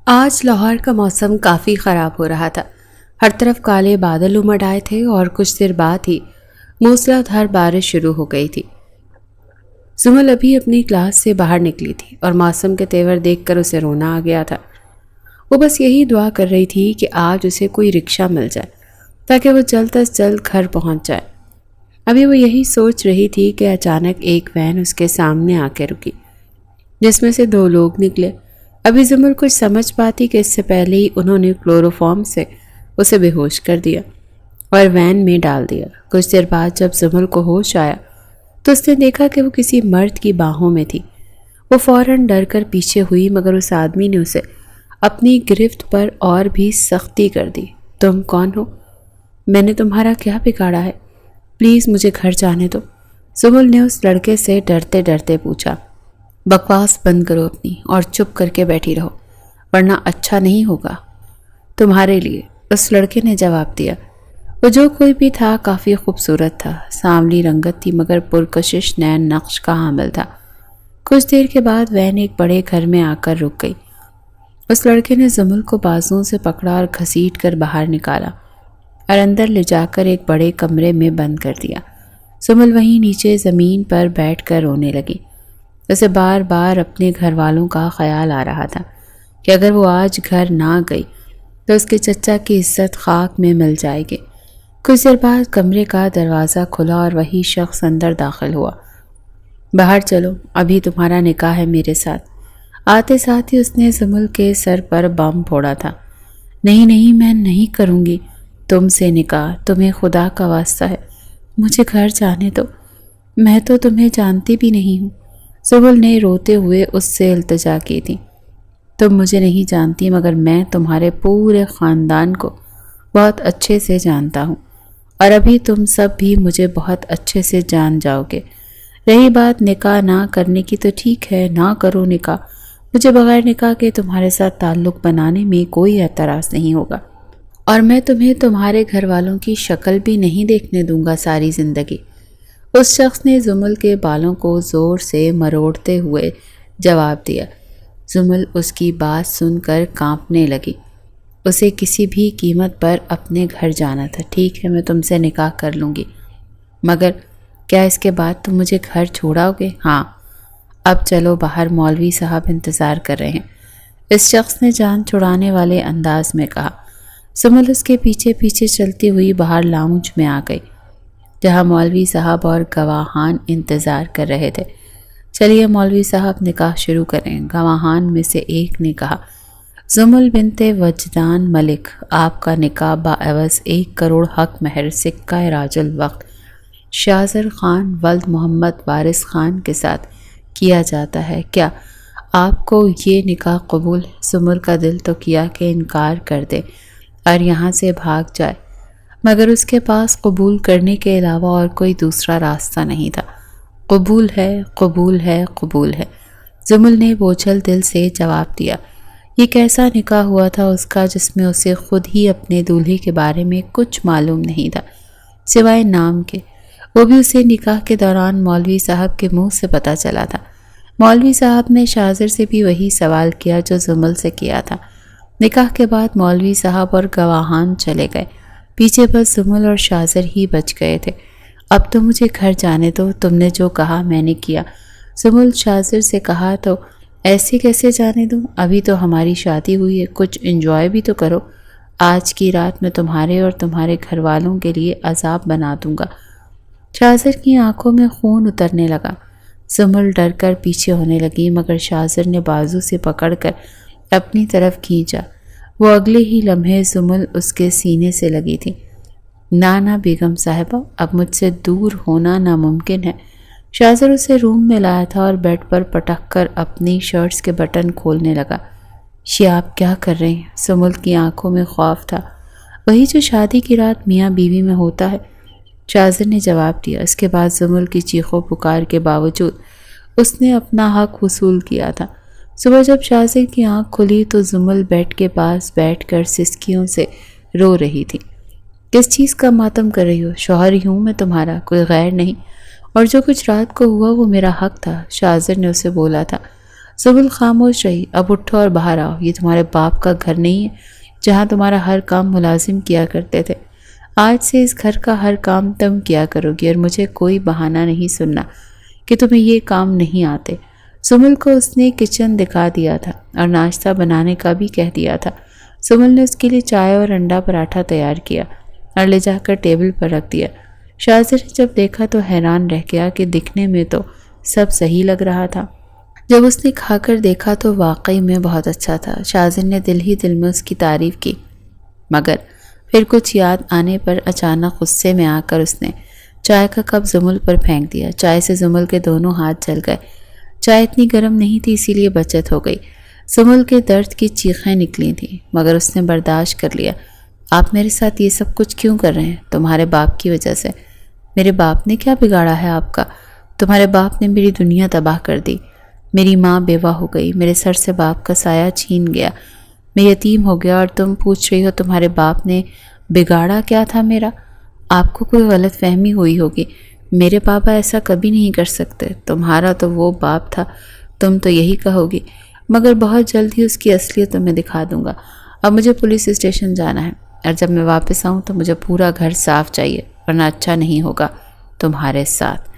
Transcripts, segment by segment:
آج لاہور کا موسم کافی خراب ہو رہا تھا۔ ہر طرف کالے بادل امڈ آئے تھے اور کچھ دیر بعد ہی موسلا دھار بارش شروع ہو گئی تھی۔ زمل ابھی اپنی کلاس سے باہر نکلی تھی اور موسم کے تیور دیکھ کر اسے رونا آ گیا تھا۔ وہ بس یہی دعا کر رہی تھی کہ آج اسے کوئی رکشہ مل جائے تاکہ وہ جلد از جلد گھر پہنچ جائے۔ ابھی وہ یہی سوچ رہی تھی کہ اچانک ایک وین اس کے سامنے آ کے رکی، جس میں سے دو لوگ نکلے۔ ابھی زمل کچھ سمجھ پاتی کہ اس سے پہلے ہی انہوں نے کلوروفارم سے اسے بے ہوش کر دیا اور وین میں ڈال دیا۔ کچھ دیر بعد جب زمل کو ہوش آیا تو اس نے دیکھا کہ وہ کسی مرد کی باہوں میں تھی۔ وہ فوراً ڈر کر پیچھے ہوئی، مگر اس آدمی نے اسے اپنی گرفت پر اور بھی سختی کر دی۔ تم کون ہو؟ میں نے تمہارا کیا بگاڑا ہے؟ پلیز مجھے گھر جانے دو، زمل نے اس لڑکے سے ڈرتے ڈرتے پوچھا۔ بکواس بند کرو اپنی اور چپ کر کے بیٹھی رہو، ورنہ اچھا نہیں ہوگا تمہارے لیے، اس لڑکے نے جواب دیا۔ وہ جو کوئی بھی تھا کافی خوبصورت تھا، سانولی رنگت تھی مگر پرکشش نین نقش کا حامل تھا۔ کچھ دیر کے بعد وین ایک بڑے گھر میں آ کر رک گئی۔ اس لڑکے نے زمل کو بازوؤں سے پکڑا اور گھسیٹ کر باہر نکالا اور اندر لے جا کر ایک بڑے کمرے میں بند کر دیا۔ زمل وہیں نیچے زمین پر بیٹھ کر رونے لگی۔ اسے بار بار اپنے گھر والوں کا خیال آ رہا تھا کہ اگر وہ آج گھر نہ گئی تو اس کے چچا کی عزت خاک میں مل جائے گی۔ کچھ دیر بعد کمرے کا دروازہ کھلا اور وہی شخص اندر داخل ہوا۔ باہر چلو، ابھی تمہارا نکاح ہے میرے ساتھ۔ آتے ساتھ ہی اس نے زمل کے سر پر بم پھوڑا تھا۔ نہیں نہیں، میں نہیں کروں گی تم سے نکاح، تمہیں خدا کا واسطہ ہے، مجھے گھر جانے دو، میں تو تمہیں جانتی بھی نہیں ہوں۔ زمل نے روتے ہوئے اس سے التجا کی تھی۔ تم مجھے نہیں جانتی مگر میں تمہارے پورے خاندان کو بہت اچھے سے جانتا ہوں، اور ابھی تم سب بھی مجھے بہت اچھے سے جان جاؤ گے۔ رہی بات نکاح نہ کرنے کی تو ٹھیک ہے، نہ کرو نکاح، مجھے بغیر نکاح کے تمہارے ساتھ تعلق بنانے میں کوئی اعتراض نہیں ہوگا، اور میں تمہیں تمہارے گھر والوں کی شکل بھی نہیں دیکھنے دوں گا ساری زندگی۔ اس شخص نے زمل کے بالوں کو زور سے مروڑتے ہوئے جواب دیا۔ زمل اس کی بات سن کر کانپنے لگی۔ اسے کسی بھی قیمت پر اپنے گھر جانا تھا۔ ٹھیک ہے، میں تم سے نکاح کر لوں گی، مگر کیا اس کے بعد تم مجھے گھر چھوڑاؤ گے؟ ہاں، اب چلو باہر، مولوی صاحب انتظار کر رہے ہیں، اس شخص نے جان چھڑانے والے انداز میں کہا۔ زمل اس کے پیچھے پیچھے چلتی ہوئی باہر لاؤنج میں آ گئی، جہاں مولوی صاحب اور گواہان انتظار کر رہے تھے۔ چلیے مولوی صاحب، نکاح شروع کریں، گواہان میں سے ایک نے کہا۔ زمل بنت وجدان ملک، آپ کا نکاح باعوض 1 کروڑ حق مہر سکہ راج الوقت شاذر خان ولد محمد وارث خان کے ساتھ کیا جاتا ہے۔ کیا آپ کو یہ نکاح قبول ہے؟ زمل کا دل تو کیا کہ انکار کر دے اور یہاں سے بھاگ جائے، مگر اس کے پاس قبول کرنے کے علاوہ اور کوئی دوسرا راستہ نہیں تھا۔ قبول ہے، قبول ہے، قبول ہے، زمل نے بوجھل دل سے جواب دیا۔ یہ کیسا نکاح ہوا تھا اس کا جس میں اسے خود ہی اپنے دولہے کے بارے میں کچھ معلوم نہیں تھا سوائے نام کے، وہ بھی اسے نکاح کے دوران مولوی صاحب کے منہ سے پتہ چلا تھا۔ مولوی صاحب نے شاذر سے بھی وہی سوال کیا جو زمل سے کیا تھا۔ نکاح کے بعد مولوی صاحب اور گواہان چلے گئے، پیچھے بس زمل اور شاذر ہی بچ گئے تھے۔ اب تو مجھے گھر جانے دو، تم نے جو کہا میں نے کیا۔ زمل شاذر سے کہا تو ایسے کیسے جانے دوں؟ ابھی تو ہماری شادی ہوئی ہے، کچھ انجوائے بھی تو کرو۔ آج کی رات میں تمہارے اور تمہارے گھر والوں کے لیے عذاب بنا دوں گا۔ شاذر کی آنکھوں میں خون اترنے لگا۔ زمل ڈر کر پیچھے ہونے لگی، مگر شاذر نے بازو سے پکڑ کر اپنی طرف کھینچا۔ وہ اگلے ہی لمحے زمل اس کے سینے سے لگی تھی۔ نانا بیگم صاحبہ، اب مجھ سے دور ہونا ناممکن ہے۔ شاذر اسے روم میں لایا تھا اور بیڈ پر پٹک کر اپنی شرٹس کے بٹن کھولنے لگا۔ یہ آپ کیا کر رہے ہیں؟ زمل کی آنکھوں میں خوف تھا۔ وہی جو شادی کی رات میاں بیوی میں ہوتا ہے، شاذر نے جواب دیا۔ اس کے بعد زمل کی چیخوں پکار کے باوجود اس نے اپنا حق وصول کیا تھا۔ صبح جب شاذر کی آنکھ کھلی تو زمل بیڈ کے پاس بیٹھ کر سسکیوں سے رو رہی تھی۔ کس چیز کا ماتم کر رہی ہو؟ شوہر ہی ہوں میں تمہارا، کوئی غیر نہیں، اور جو کچھ رات کو ہوا وہ میرا حق تھا، شاذر نے اسے بولا تھا۔ زبل خاموش رہی۔ اب اٹھو اور باہر آؤ، یہ تمہارے باپ کا گھر نہیں ہے جہاں تمہارا ہر کام ملازم کیا کرتے تھے۔ آج سے اس گھر کا ہر کام تم کیا کرو گی اور مجھے کوئی بہانہ نہیں سننا کہ تمہیں یہ کام نہیں آتے۔ سمل کو اس نے کچن دکھا دیا تھا اور ناشتہ بنانے کا بھی کہہ دیا تھا۔ سمل نے اس کے لیے چائے اور انڈا پراٹھا تیار کیا اور لے جا کر ٹیبل پر رکھ دیا۔ شاذر نے جب دیکھا تو حیران رہ گیا کہ دکھنے میں تو سب صحیح لگ رہا تھا۔ جب اس نے کھا کر دیکھا تو واقعی میں بہت اچھا تھا۔ شاذر نے دل ہی دل میں اس کی تعریف کی، مگر پھر کچھ یاد آنے پر اچانک غصے میں آ کر اس نے چائے کا کپ زمل پر پھینک دیا۔ چائے سے زمل کے دونوں ہاتھ جل گئے۔ چائے اتنی گرم نہیں تھی، اسی لیے بچت ہو گئی۔ زمل کے درد کی چیخیں نکلی تھیں، مگر اس نے برداشت کر لیا۔ آپ میرے ساتھ یہ سب کچھ کیوں کر رہے ہیں؟ تمہارے باپ کی وجہ سے۔ میرے باپ نے کیا بگاڑا ہے آپ کا؟ تمہارے باپ نے میری دنیا تباہ کر دی۔ میری ماں بیوہ ہو گئی، میرے سر سے باپ کا سایہ چھین گیا، میں یتیم ہو گیا، اور تم پوچھ رہی ہو تمہارے باپ نے بگاڑا کیا تھا میرا؟ آپ کو کوئی غلط فہمی ہوئی ہوگی۔ میرے پاپا ایسا کبھی نہیں کر سکتے۔ تمہارا تو وہ باپ تھا، تم تو یہی کہو گی، مگر بہت جلد ہی اس کی اصلیت تمہیں دکھا دوں گا۔ اب مجھے پولیس اسٹیشن جانا ہے، اور جب میں واپس آؤں تو مجھے پورا گھر صاف چاہیے، ورنہ اچھا نہیں ہوگا تمہارے ساتھ۔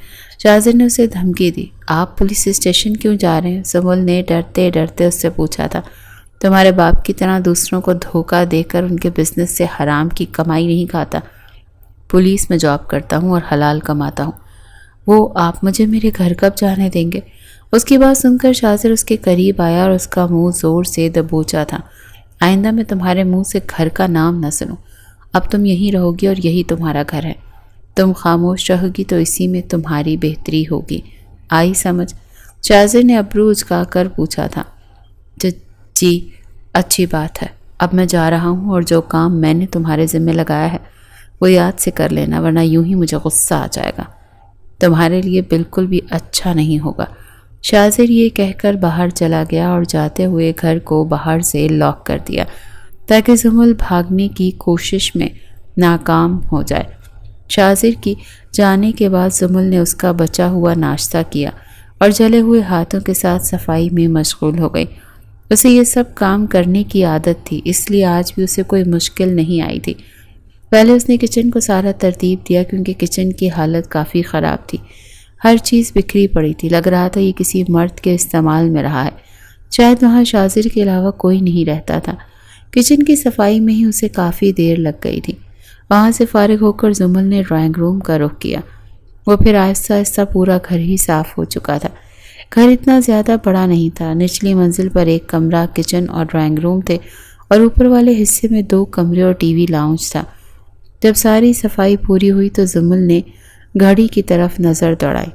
شاذر نے اسے دھمکی دی۔ آپ پولیس اسٹیشن کیوں جا رہے ہیں؟ سمل نے ڈرتے ڈرتے اس سے پوچھا تھا۔ تمہارے باپ کی طرح دوسروں کو دھوکہ دے کر ان کے بزنس سے حرام کی کمائی نہیں کھاتا۔ پولیس میں جاب کرتا ہوں اور حلال کماتا ہوں۔ وہ آپ مجھے میرے گھر کب جانے دیں گے؟ اس کی بات سن کر شاذر اس کے قریب آیا اور اس کا منہ زور سے دبوچا تھا۔ آئندہ میں تمہارے منہ سے گھر کا نام نہ سنوں۔ اب تم یہیں رہو گی اور یہی تمہارا گھر ہے۔ تم خاموش رہو گی تو اسی میں تمہاری بہتری ہوگی۔ آئی سمجھ؟ شاذر نے ابرو اچکا کر پوچھا تھا۔ جی اچھی بات ہے، اب میں جا رہا ہوں، اور جو کام میں نے تمہارے ذمہ لگایا ہے وہ یاد سے کر لینا، ورنہ یوں ہی مجھے غصہ آ جائے گا۔ تمہارے لیے بالکل بھی اچھا نہیں ہوگا۔ شاذر یہ کہہ کر باہر چلا گیا اور جاتے ہوئے گھر کو باہر سے لاک کر دیا تاکہ زمل بھاگنے کی کوشش میں ناکام ہو جائے۔ شاذر کی جانے کے بعد زمل نے اس کا بچا ہوا ناشتہ کیا اور جلے ہوئے ہاتھوں کے ساتھ صفائی میں مشغول ہو گئی۔ اسے یہ سب کام کرنے کی عادت تھی، اس لیے آج بھی اسے کوئی مشکل نہیں آئی تھی۔ پہلے اس نے کچن کو سارا ترتیب دیا کیونکہ کچن کی حالت کافی خراب تھی۔ ہر چیز بکھری پڑی تھی، لگ رہا تھا یہ کسی مرد کے استعمال میں رہا ہے، شاید وہاں شاذر کے علاوہ کوئی نہیں رہتا تھا۔ کچن کی صفائی میں ہی اسے کافی دیر لگ گئی تھی۔ وہاں سے فارغ ہو کر زمل نے ڈرائنگ روم کا رخ کیا۔ وہ پھر آہستہ آہستہ پورا گھر ہی صاف ہو چکا تھا۔ گھر اتنا زیادہ بڑا نہیں تھا۔ نچلی منزل پر ایک کمرہ، کچن اور ڈرائنگ روم تھے، اور اوپر والے حصے میں 2 کمرے اور ٹی وی لاؤنج تھا۔ جب ساری صفائی پوری ہوئی تو زمل نے گھڑی کی طرف نظر دوڑائی۔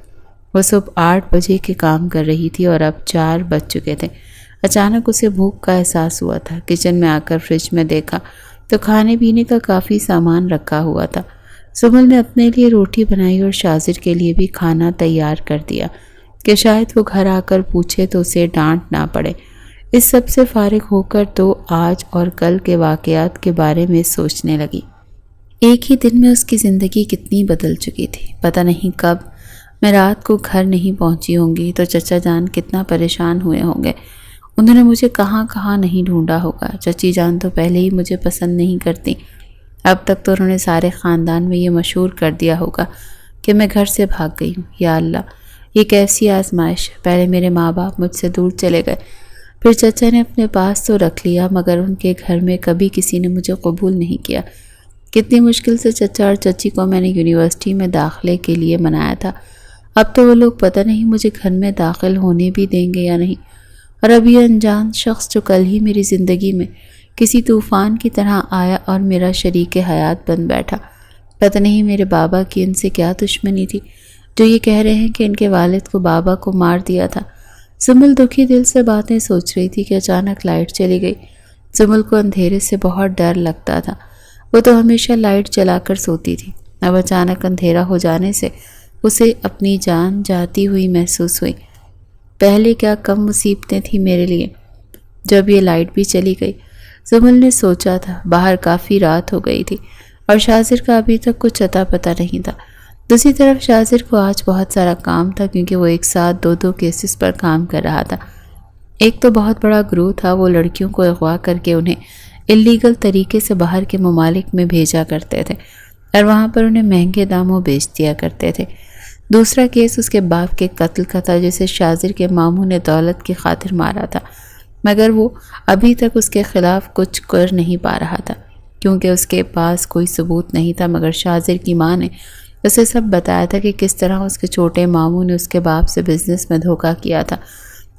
وہ صبح 8 بجے کے کام کر رہی تھی اور اب 4 بج چکے تھے۔ اچانک اسے بھوک کا احساس ہوا تھا۔ کچن میں آ کر فریج میں دیکھا تو کھانے پینے کا کافی سامان رکھا ہوا تھا۔ زمل نے اپنے لیے روٹی بنائی اور شاذر کے لیے بھی کھانا تیار کر دیا کہ شاید وہ گھر آ کر پوچھے تو اسے ڈانٹ نہ پڑے۔ اس سب سے فارغ ہو کر تو آج اور کل کے واقعات کے بارے میں سوچنے لگی۔ ایک ہی دن میں اس کی زندگی کتنی بدل چکی تھی۔ پتہ نہیں کب میں رات کو گھر نہیں پہنچی ہوں گی تو چچا جان کتنا پریشان ہوئے ہوں گے۔ انہوں نے مجھے کہاں کہاں نہیں ڈھونڈا ہوگا۔ چچی جان تو پہلے ہی مجھے پسند نہیں کرتی، اب تک تو انہوں نے سارے خاندان میں یہ مشہور کر دیا ہوگا کہ میں گھر سے بھاگ گئی ہوں۔ یا اللہ، یہ کیسی آزمائش! پہلے میرے ماں باپ مجھ سے دور چلے گئے، پھر چچا نے اپنے پاس تو رکھ لیا، مگر ان کے گھر میں کبھی کسی نے مجھے قبول نہیں کیا۔ کتنی مشکل سے چچا اور چچی کو میں نے یونیورسٹی میں داخلے کے لیے منایا تھا۔ اب تو وہ لوگ پتہ نہیں مجھے گھر میں داخل ہونے بھی دیں گے یا نہیں۔ اور اب یہ انجان شخص جو کل ہی میری زندگی میں کسی طوفان کی طرح آیا اور میرا شریک حیات بن بیٹھا۔ پتہ نہیں میرے بابا کی ان سے کیا دشمنی تھی جو یہ کہہ رہے ہیں کہ ان کے والد کو بابا کو مار دیا تھا۔ زمل دکھی دل سے باتیں سوچ رہی تھی کہ اچانک لائٹ چلی گئی۔ زمل کو اندھیرے سے بہت ڈر لگتا تھا، وہ تو ہمیشہ لائٹ جلا کر سوتی تھی۔ اب اچانک اندھیرا ہو جانے سے اسے اپنی جان جاتی ہوئی محسوس ہوئی۔ پہلے کیا کم مصیبتیں تھیں میرے لیے، جب یہ لائٹ بھی چلی گئی۔ زمل نے سوچا تھا باہر کافی رات ہو گئی تھی اور شاذر کا ابھی تک کچھ اتا پتہ نہیں تھا۔ دوسری طرف شاذر کو آج بہت سارا کام تھا کیونکہ وہ ایک ساتھ 2 کیسز پر کام کر رہا تھا۔ ایک تو بہت بڑا گروہ تھا، وہ لڑکیوں کو اغوا کر کے انہیں اللیگل طریقے سے باہر کے ممالک میں بھیجا کرتے تھے اور وہاں پر انہیں مہنگے داموں بیچ دیا کرتے تھے۔ دوسرا کیس اس کے باپ کے قتل کا تھا، جسے شاذر کے ماموں نے دولت کی خاطر مارا تھا، مگر وہ ابھی تک اس کے خلاف کچھ کر نہیں پا رہا تھا کیونکہ اس کے پاس کوئی ثبوت نہیں تھا، مگر شاذر کی ماں نے اسے سب بتایا تھا کہ کس طرح اس کے چھوٹے ماموں نے اس کے باپ سے بزنس میں دھوکہ کیا تھا،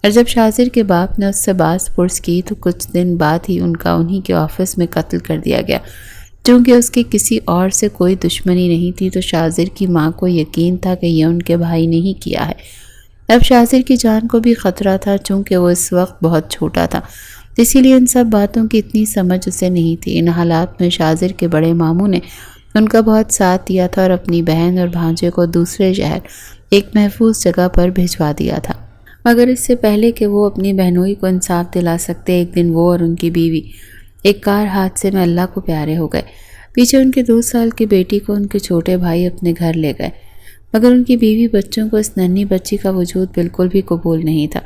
اور جب شاذر کے باپ نے اس سے بات پرس کی تو کچھ دن بعد ہی ان کا انہی کے آفس میں قتل کر دیا گیا۔ چونکہ اس کی کسی اور سے کوئی دشمنی نہیں تھی تو شاذر کی ماں کو یقین تھا کہ یہ ان کے بھائی نے ہی کیا ہے۔ اب شاذر کی جان کو بھی خطرہ تھا، چونکہ وہ اس وقت بہت چھوٹا تھا، اسی لیے ان سب باتوں کی اتنی سمجھ اسے نہیں تھی۔ ان حالات میں شاذر کے بڑے ماموں نے ان کا بہت ساتھ دیا تھا اور اپنی بہن اور بھانجے کو دوسرے شہر ایک محفوظ جگہ پر بھجوا دیا تھا، مگر اس سے پہلے کہ وہ اپنی بہنوئی کو انصاف دلا سکتے، ایک دن وہ اور ان کی بیوی ایک کار حادثے میں اللہ کو پیارے ہو گئے۔ پیچھے ان کے 2 سال کی بیٹی کو ان کے چھوٹے بھائی اپنے گھر لے گئے، مگر ان کی بیوی بچوں کو اس ننھی بچی کا وجود بالکل بھی قبول نہیں تھا۔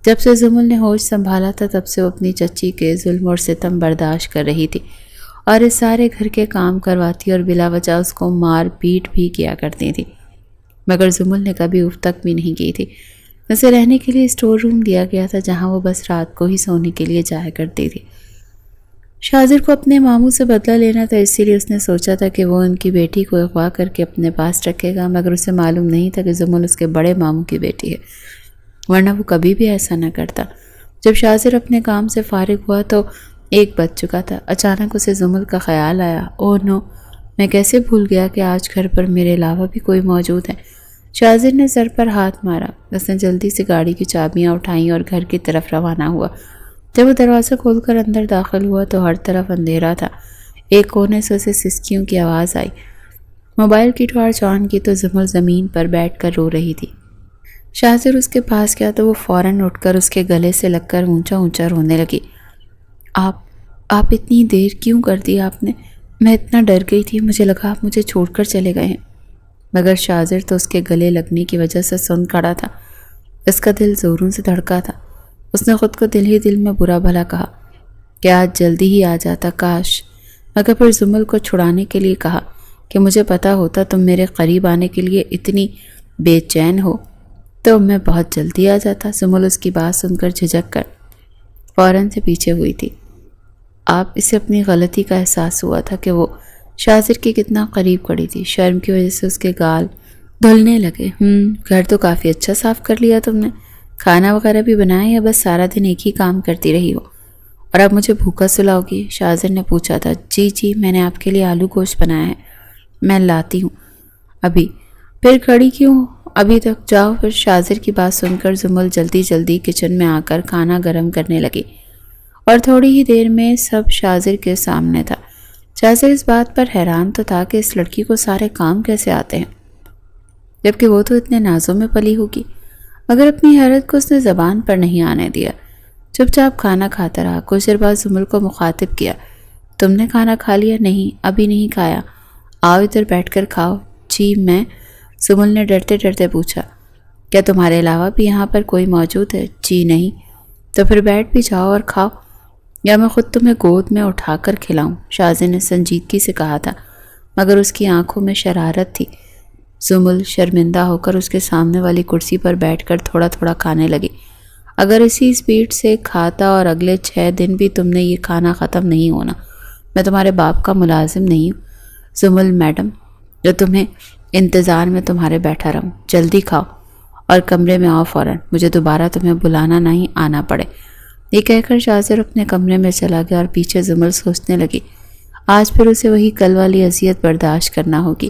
جب سے زمل نے ہوش سنبھالا تھا تب سے وہ اپنی چچی کے ظلم اور ستم برداشت کر رہی تھی اور اس سارے گھر کے کام کرواتی اور بلا وجہ اس کو مار پیٹ بھی کیا کرتی تھی، مگر زمل نے کبھی اف تک بھی نہیں کی تھی۔ اسے رہنے کے لیے اسٹور روم دیا گیا تھا جہاں وہ بس رات کو ہی سونے کے لیے جایا کرتی تھی۔ شاذر کو اپنے ماموں سے بدلہ لینا تھا، اسی لیے اس نے سوچا تھا کہ وہ ان کی بیٹی کو اغوا کر کے اپنے پاس رکھے گا، مگر اسے معلوم نہیں تھا کہ زمل اس کے بڑے ماموں کی بیٹی ہے، ورنہ وہ کبھی بھی ایسا نہ کرتا۔ جب شاذر اپنے کام سے فارغ ہوا تو 1 بج چکا تھا۔ اچانک اسے زمل کا خیال آیا، اوہ نو، میں کیسے بھول گیا کہ آج گھر پر میرے علاوہ بھی کوئی موجود ہے۔ شاذر نے سر پر ہاتھ مارا، اس نے جلدی سے گاڑی کی چابیاں اٹھائیں اور گھر کی طرف روانہ ہوا۔ جب وہ دروازہ کھول کر اندر داخل ہوا تو ہر طرف اندھیرا تھا، ایک کونے سے اسے سسکیوں کی آواز آئی۔ موبائل کی ٹارچ آن کی تو زمل زمین پر بیٹھ کر رو رہی تھی۔ شاذر اس کے پاس گیا تو وہ فوراً اٹھ کر اس کے گلے سے لگ کر اونچا اونچا رونے لگی۔ آپ اتنی دیر کیوں کر دی آپ نے؟ میں اتنا ڈر گئی تھی، مجھے لگا آپ مجھے چھوڑ کر چلے گئے ہیں۔ مگر شاذر تو اس کے گلے لگنے کی وجہ سے سن کھڑا تھا، اس کا دل زوروں سے دھڑکا تھا۔ اس نے خود کو دل ہی دل میں برا بھلا کہا کہ آج جلدی ہی آ جاتا کاش، مگر پھر زمل کو چھڑانے کے لیے کہا کہ مجھے پتا ہوتا تم میرے قریب آنے کے لیے اتنی بے چین ہو تو میں بہت جلدی آ جاتا۔ زمل اس کی بات سن کر جھجک کر فوراً سے پیچھے ہوئی تھی۔ آپ اسے اپنی غلطی کا احساس ہوا تھا کہ وہ شاذر کے کتنا قریب کھڑی تھی، شرم کی وجہ سے اس کے گال دھلنے لگے۔ گھر تو کافی اچھا صاف کر لیا تم نے، کھانا وغیرہ بھی بنایا یا بس سارا دن ایک ہی کام کرتی رہی ہو؟ اور اب مجھے بھوکا سلاؤ گی؟ شاذر نے پوچھا تھا۔ جی میں نے آپ کے لیے آلو گوشت بنایا ہے، میں لاتی ہوں ابھی۔ پھر کھڑی کیوں ہو؟ ابھی تک جاؤ۔ پھر شاذر کی بات سن کر زمل جلدی جلدی کچن میں آ کر کھانا گرم کرنے لگی اور تھوڑی ہی دیر میں سب شاذر کے سامنے تھا۔ شاذر اس بات پر حیران تو تھا کہ اس لڑکی کو سارے کام کیسے آتے ہیں، جبکہ وہ تو اتنے نازوں میں پلی ہوگی، مگر اپنی حیرت کو اس نے زبان پر نہیں آنے دیا۔ چپ چاپ کھانا کھاتا رہا۔ کچھ دیر بعد زمل کو مخاطب کیا، تم نے کھانا کھا لیا؟ نہیں، ابھی نہیں کھایا، آؤ ادھر بیٹھ کر کھاؤ۔ جی میں، زمل نے ڈرتے ڈرتے پوچھا، کیا تمہارے علاوہ بھی یہاں پر کوئی موجود ہے؟ جی نہیں۔ تو پھر بیٹھ بھی جاؤ اور کھاؤ، یا میں خود تمہیں گود میں اٹھا کر کھلاؤں؟ شاذر نے سنجیدگی سے کہا تھا، مگر اس کی آنکھوں میں شرارت تھی۔ زمل شرمندہ ہو کر اس کے سامنے والی کرسی پر بیٹھ کر تھوڑا تھوڑا کھانے لگی۔ اگر اسی سپیڈ سے کھاتا اور اگلے 6 دن بھی تم نے یہ کھانا ختم نہیں ہونا، میں تمہارے باپ کا ملازم نہیں ہوں زمل میڈم جو تمہیں انتظار میں تمہارے بیٹھا رہوں۔ جلدی کھاؤ اور کمرے میں آؤ فوراً، مجھے دوبارہ تمہیں بلانا نہیں آنا پڑے۔ یہ کہہ کر شاذر اپنے کمرے میں چلا گیا اور پیچھے زمل سوچنے لگی، آج پھر اسے وہی کل والی اذیت برداشت کرنا ہوگی۔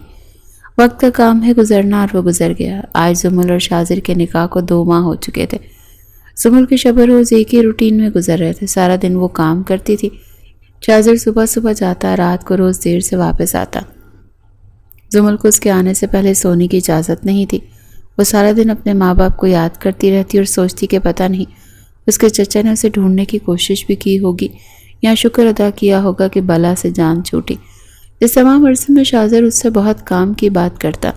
وقت کا کام ہے گزرنا اور وہ گزر گیا۔ آج زمل اور شاذر کے نکاح کو 2 ماہ ہو چکے تھے۔ زمل کے شب روز ایک ہی روٹین میں گزر رہے تھے، سارا دن وہ کام کرتی تھی، شاذر صبح صبح جاتا، رات کو روز دیر سے واپس آتا۔ زمل کو اس کے آنے سے پہلے سونے کی اجازت نہیں تھی، وہ سارا دن اپنے ماں باپ کو یاد کرتی رہتی اور سوچتی کہ پتہ نہیں اس کے چچا نے اسے ڈھونڈنے کی کوشش بھی کی ہوگی یا شکر ادا کیا ہوگا کہ بلا سے جان چھوٹی۔ اس تمام عرصے میں شاذر اس سے بہت کام کی بات کرتا،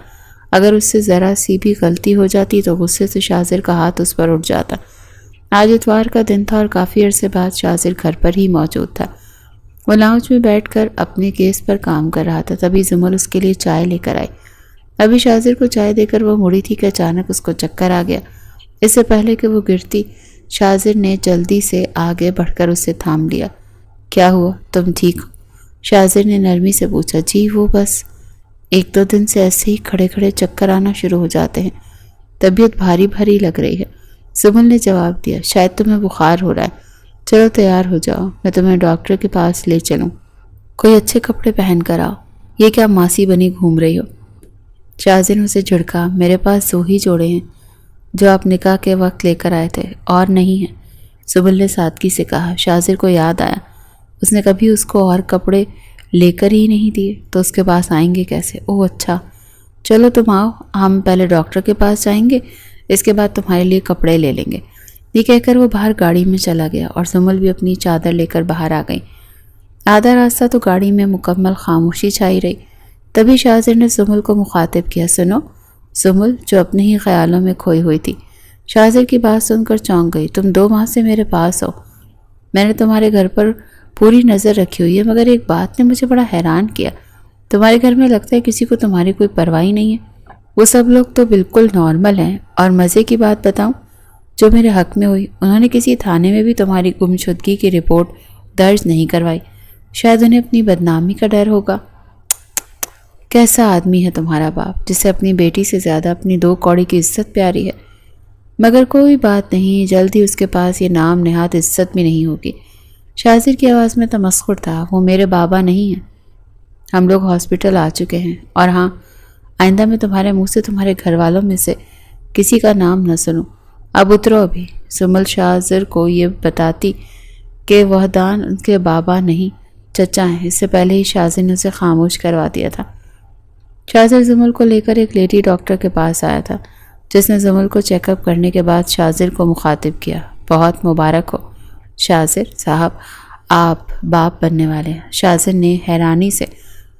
اگر اس سے ذرا سی بھی غلطی ہو جاتی تو غصے سے شاذر کا ہاتھ اس پر اٹھ جاتا۔ آج اتوار کا دن تھا اور کافی عرصے بعد شاذر گھر پر ہی موجود تھا۔ وہ لاؤنج میں بیٹھ کر اپنے کیس پر کام کر رہا تھا، تبھی زمل اس کے لیے چائے لے کر آئی۔ ابھی شاذر کو چائے دے کر وہ مڑی تھی کہ اچانک اس کو چکر آ گیا۔ اس سے پہلے کہ وہ گرتی، شاذر نے جلدی سے آگے بڑھ کر اسے تھام لیا۔ کیا ہوا؟ تم ٹھیک ہو؟ شاذر نے نرمی سے پوچھا۔ جی وہ بس 1-2 دن سے ایسے ہی کھڑے کھڑے چکر آنا شروع ہو جاتے ہیں، طبیعت بھاری بھاری لگ رہی ہے، زمل نے جواب دیا۔ شاید تمہیں بخار ہو رہا ہے، چلو تیار ہو جاؤ، میں تمہیں ڈاکٹر کے پاس لے چلوں۔ کوئی اچھے کپڑے پہن کر آؤ، یہ کیا ماسی بنی گھوم رہی ہو؟ شاذر نے اسے جھڑکا۔ میرے پاس 2 ہی جوڑے ہیں جو آپ نکاح کے وقت لے کر آئے تھے، اور نہیں ہیں، زمل نے سادگی سے کہا۔ شاذر کو یاد آیا اس نے کبھی اس کو اور کپڑے لے کر ہی نہیں دیے، تو اس کے پاس آئیں گے کیسے؟ اوہ اچھا، چلو تم آؤ، ہم پہلے ڈاکٹر کے پاس جائیں گے، اس کے بعد تمہارے لیے کپڑے لے لیں گے۔ یہ کہہ کر وہ باہر گاڑی میں چلا گیا اور زمل بھی اپنی چادر لے کر باہر آ گئی۔ آدھا راستہ تو گاڑی میں مکمل خاموشی چھائی رہی، تبھی شاذر نے زمل کو مخاطب کیا۔ سنو، زمل جو اپنے ہی خیالوں میں کھوئی ہوئی تھی شاذر کی بات سن کر چونک گئی۔ تم 2 ماہ سے میرے پاس ہو، میں نے تمہارے گھر پر پوری نظر رکھی ہوئی ہے، مگر ایک بات نے مجھے بڑا حیران کیا، تمہارے گھر میں لگتا ہے کسی کو تمہاری کوئی پرواہ نہیں ہے۔ وہ سب لوگ تو بالکل نارمل ہیں، اور مزے کی بات بتاؤں جو میرے حق میں ہوئی، انہوں نے کسی تھانے میں بھی تمہاری گمشدگی کی رپورٹ درج نہیں کروائی، شاید انہیں اپنی بدنامی کا ڈر ہوگا۔ کیسا آدمی ہے تمہارا باپ، جسے اپنی بیٹی سے زیادہ اپنی 2 کوڑی کی عزت پیاری ہے، مگر کوئی بات نہیں، جلد ہی اس کے پاس یہ نام نہاد عزت بھی نہیں ہوگی۔ شاذر کی آواز میں تمسخر تھا۔ وہ میرے بابا نہیں ہیں، ہم لوگ ہاسپٹل آ چکے ہیں، اور ہاں، آئندہ میں تمہارے منہ سے تمہارے گھر والوں میں سے کسی کا نام نہ سنوں۔ اب اترو ابھی۔ زمل شاذر کو یہ بتاتی کہ وحدان ان کے بابا نہیں چچا ہیں، اس سے پہلے ہی شاذر نے اسے خاموش کروا دیا تھا۔ شاذر زمل کو لے کر ایک لیڈی ڈاکٹر کے پاس آیا تھا، جس نے زمل کو چیک اپ کرنے کے بعد شاذر کو مخاطب کیا۔ بہت مبارک ہو شاذر صاحب، آپ باپ بننے والے ہیں۔ شاذر نے حیرانی سے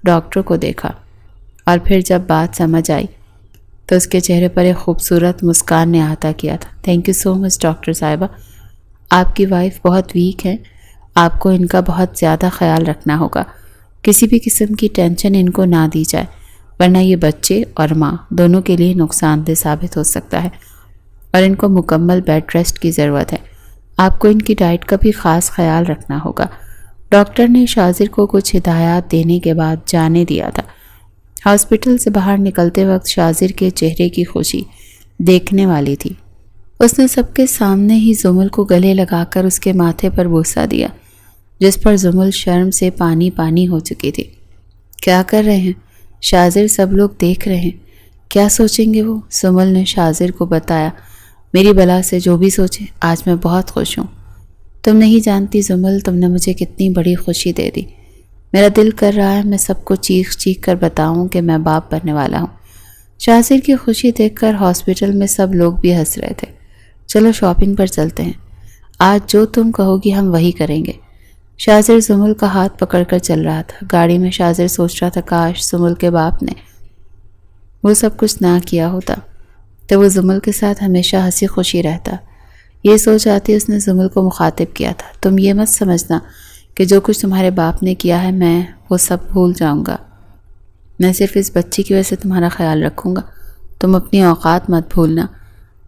ڈاکٹر کو دیکھا، اور پھر جب بات سمجھ آئی تو اس کے چہرے پر ایک خوبصورت مسکان نے احاطہ کیا تھا۔ Thank you so much doctor صاحبہ، آپ کی وائف بہت ویک ہے، آپ کو ان کا بہت زیادہ خیال رکھنا ہوگا، کسی بھی قسم کی ٹینشن ان کو نہ دی جائے، ورنہ یہ بچے اور ماں دونوں کے لیے نقصان دہ ثابت ہو سکتا ہے، اور ان کو مکمل بیڈ ریسٹ کی ضرورت ہے، آپ کو ان کی ڈائٹ کا بھی خاص خیال رکھنا ہوگا۔ ڈاکٹر نے شاذر کو کچھ ہدایات دینے کے بعد جانے دیا تھا۔ ہاسپٹل سے باہر نکلتے وقت شاذر کے چہرے کی خوشی دیکھنے والی تھی۔ اس نے سب کے سامنے ہی زمل کو گلے لگا کر اس کے ماتھے پر بوسہ دیا، جس پر زمل شرم سے پانی پانی ہو چکی تھی۔ کیا کر رہے ہیں شاذر؟ سب لوگ دیکھ رہے ہیں، کیا سوچیں گے وہ؟ زمل نے شاذر کو بتایا۔ میری بلا سے جو بھی سوچے، آج میں بہت خوش ہوں۔ تم نہیں جانتی زمل، تم نے مجھے کتنی بڑی خوشی دے دی، میرا دل کر رہا ہے میں سب کو چیخ چیخ کر بتاؤں کہ میں باپ بننے والا ہوں۔ شاذر کی خوشی دیکھ کر ہاسپٹل میں سب لوگ بھی ہنس رہے تھے۔ چلو شاپنگ پر چلتے ہیں، آج جو تم کہو گی ہم وہی کریں گے۔ شاذر زمل کا ہاتھ پکڑ کر چل رہا تھا۔ گاڑی میں شاذر سوچ رہا تھا کاش زمل کے باپ نے وہ سب کچھ نہ کیا ہوتا تو وہ زمل کے ساتھ ہمیشہ ہنسی خوشی رہتا۔ یہ سوچ آتی اس نے زمل کو مخاطب کیا تھا، تم یہ مت سمجھنا کہ جو کچھ تمہارے باپ نے کیا ہے میں وہ سب بھول جاؤں گا، میں صرف اس بچی کی وجہ سے تمہارا خیال رکھوں گا، تم اپنی اوقات مت بھولنا۔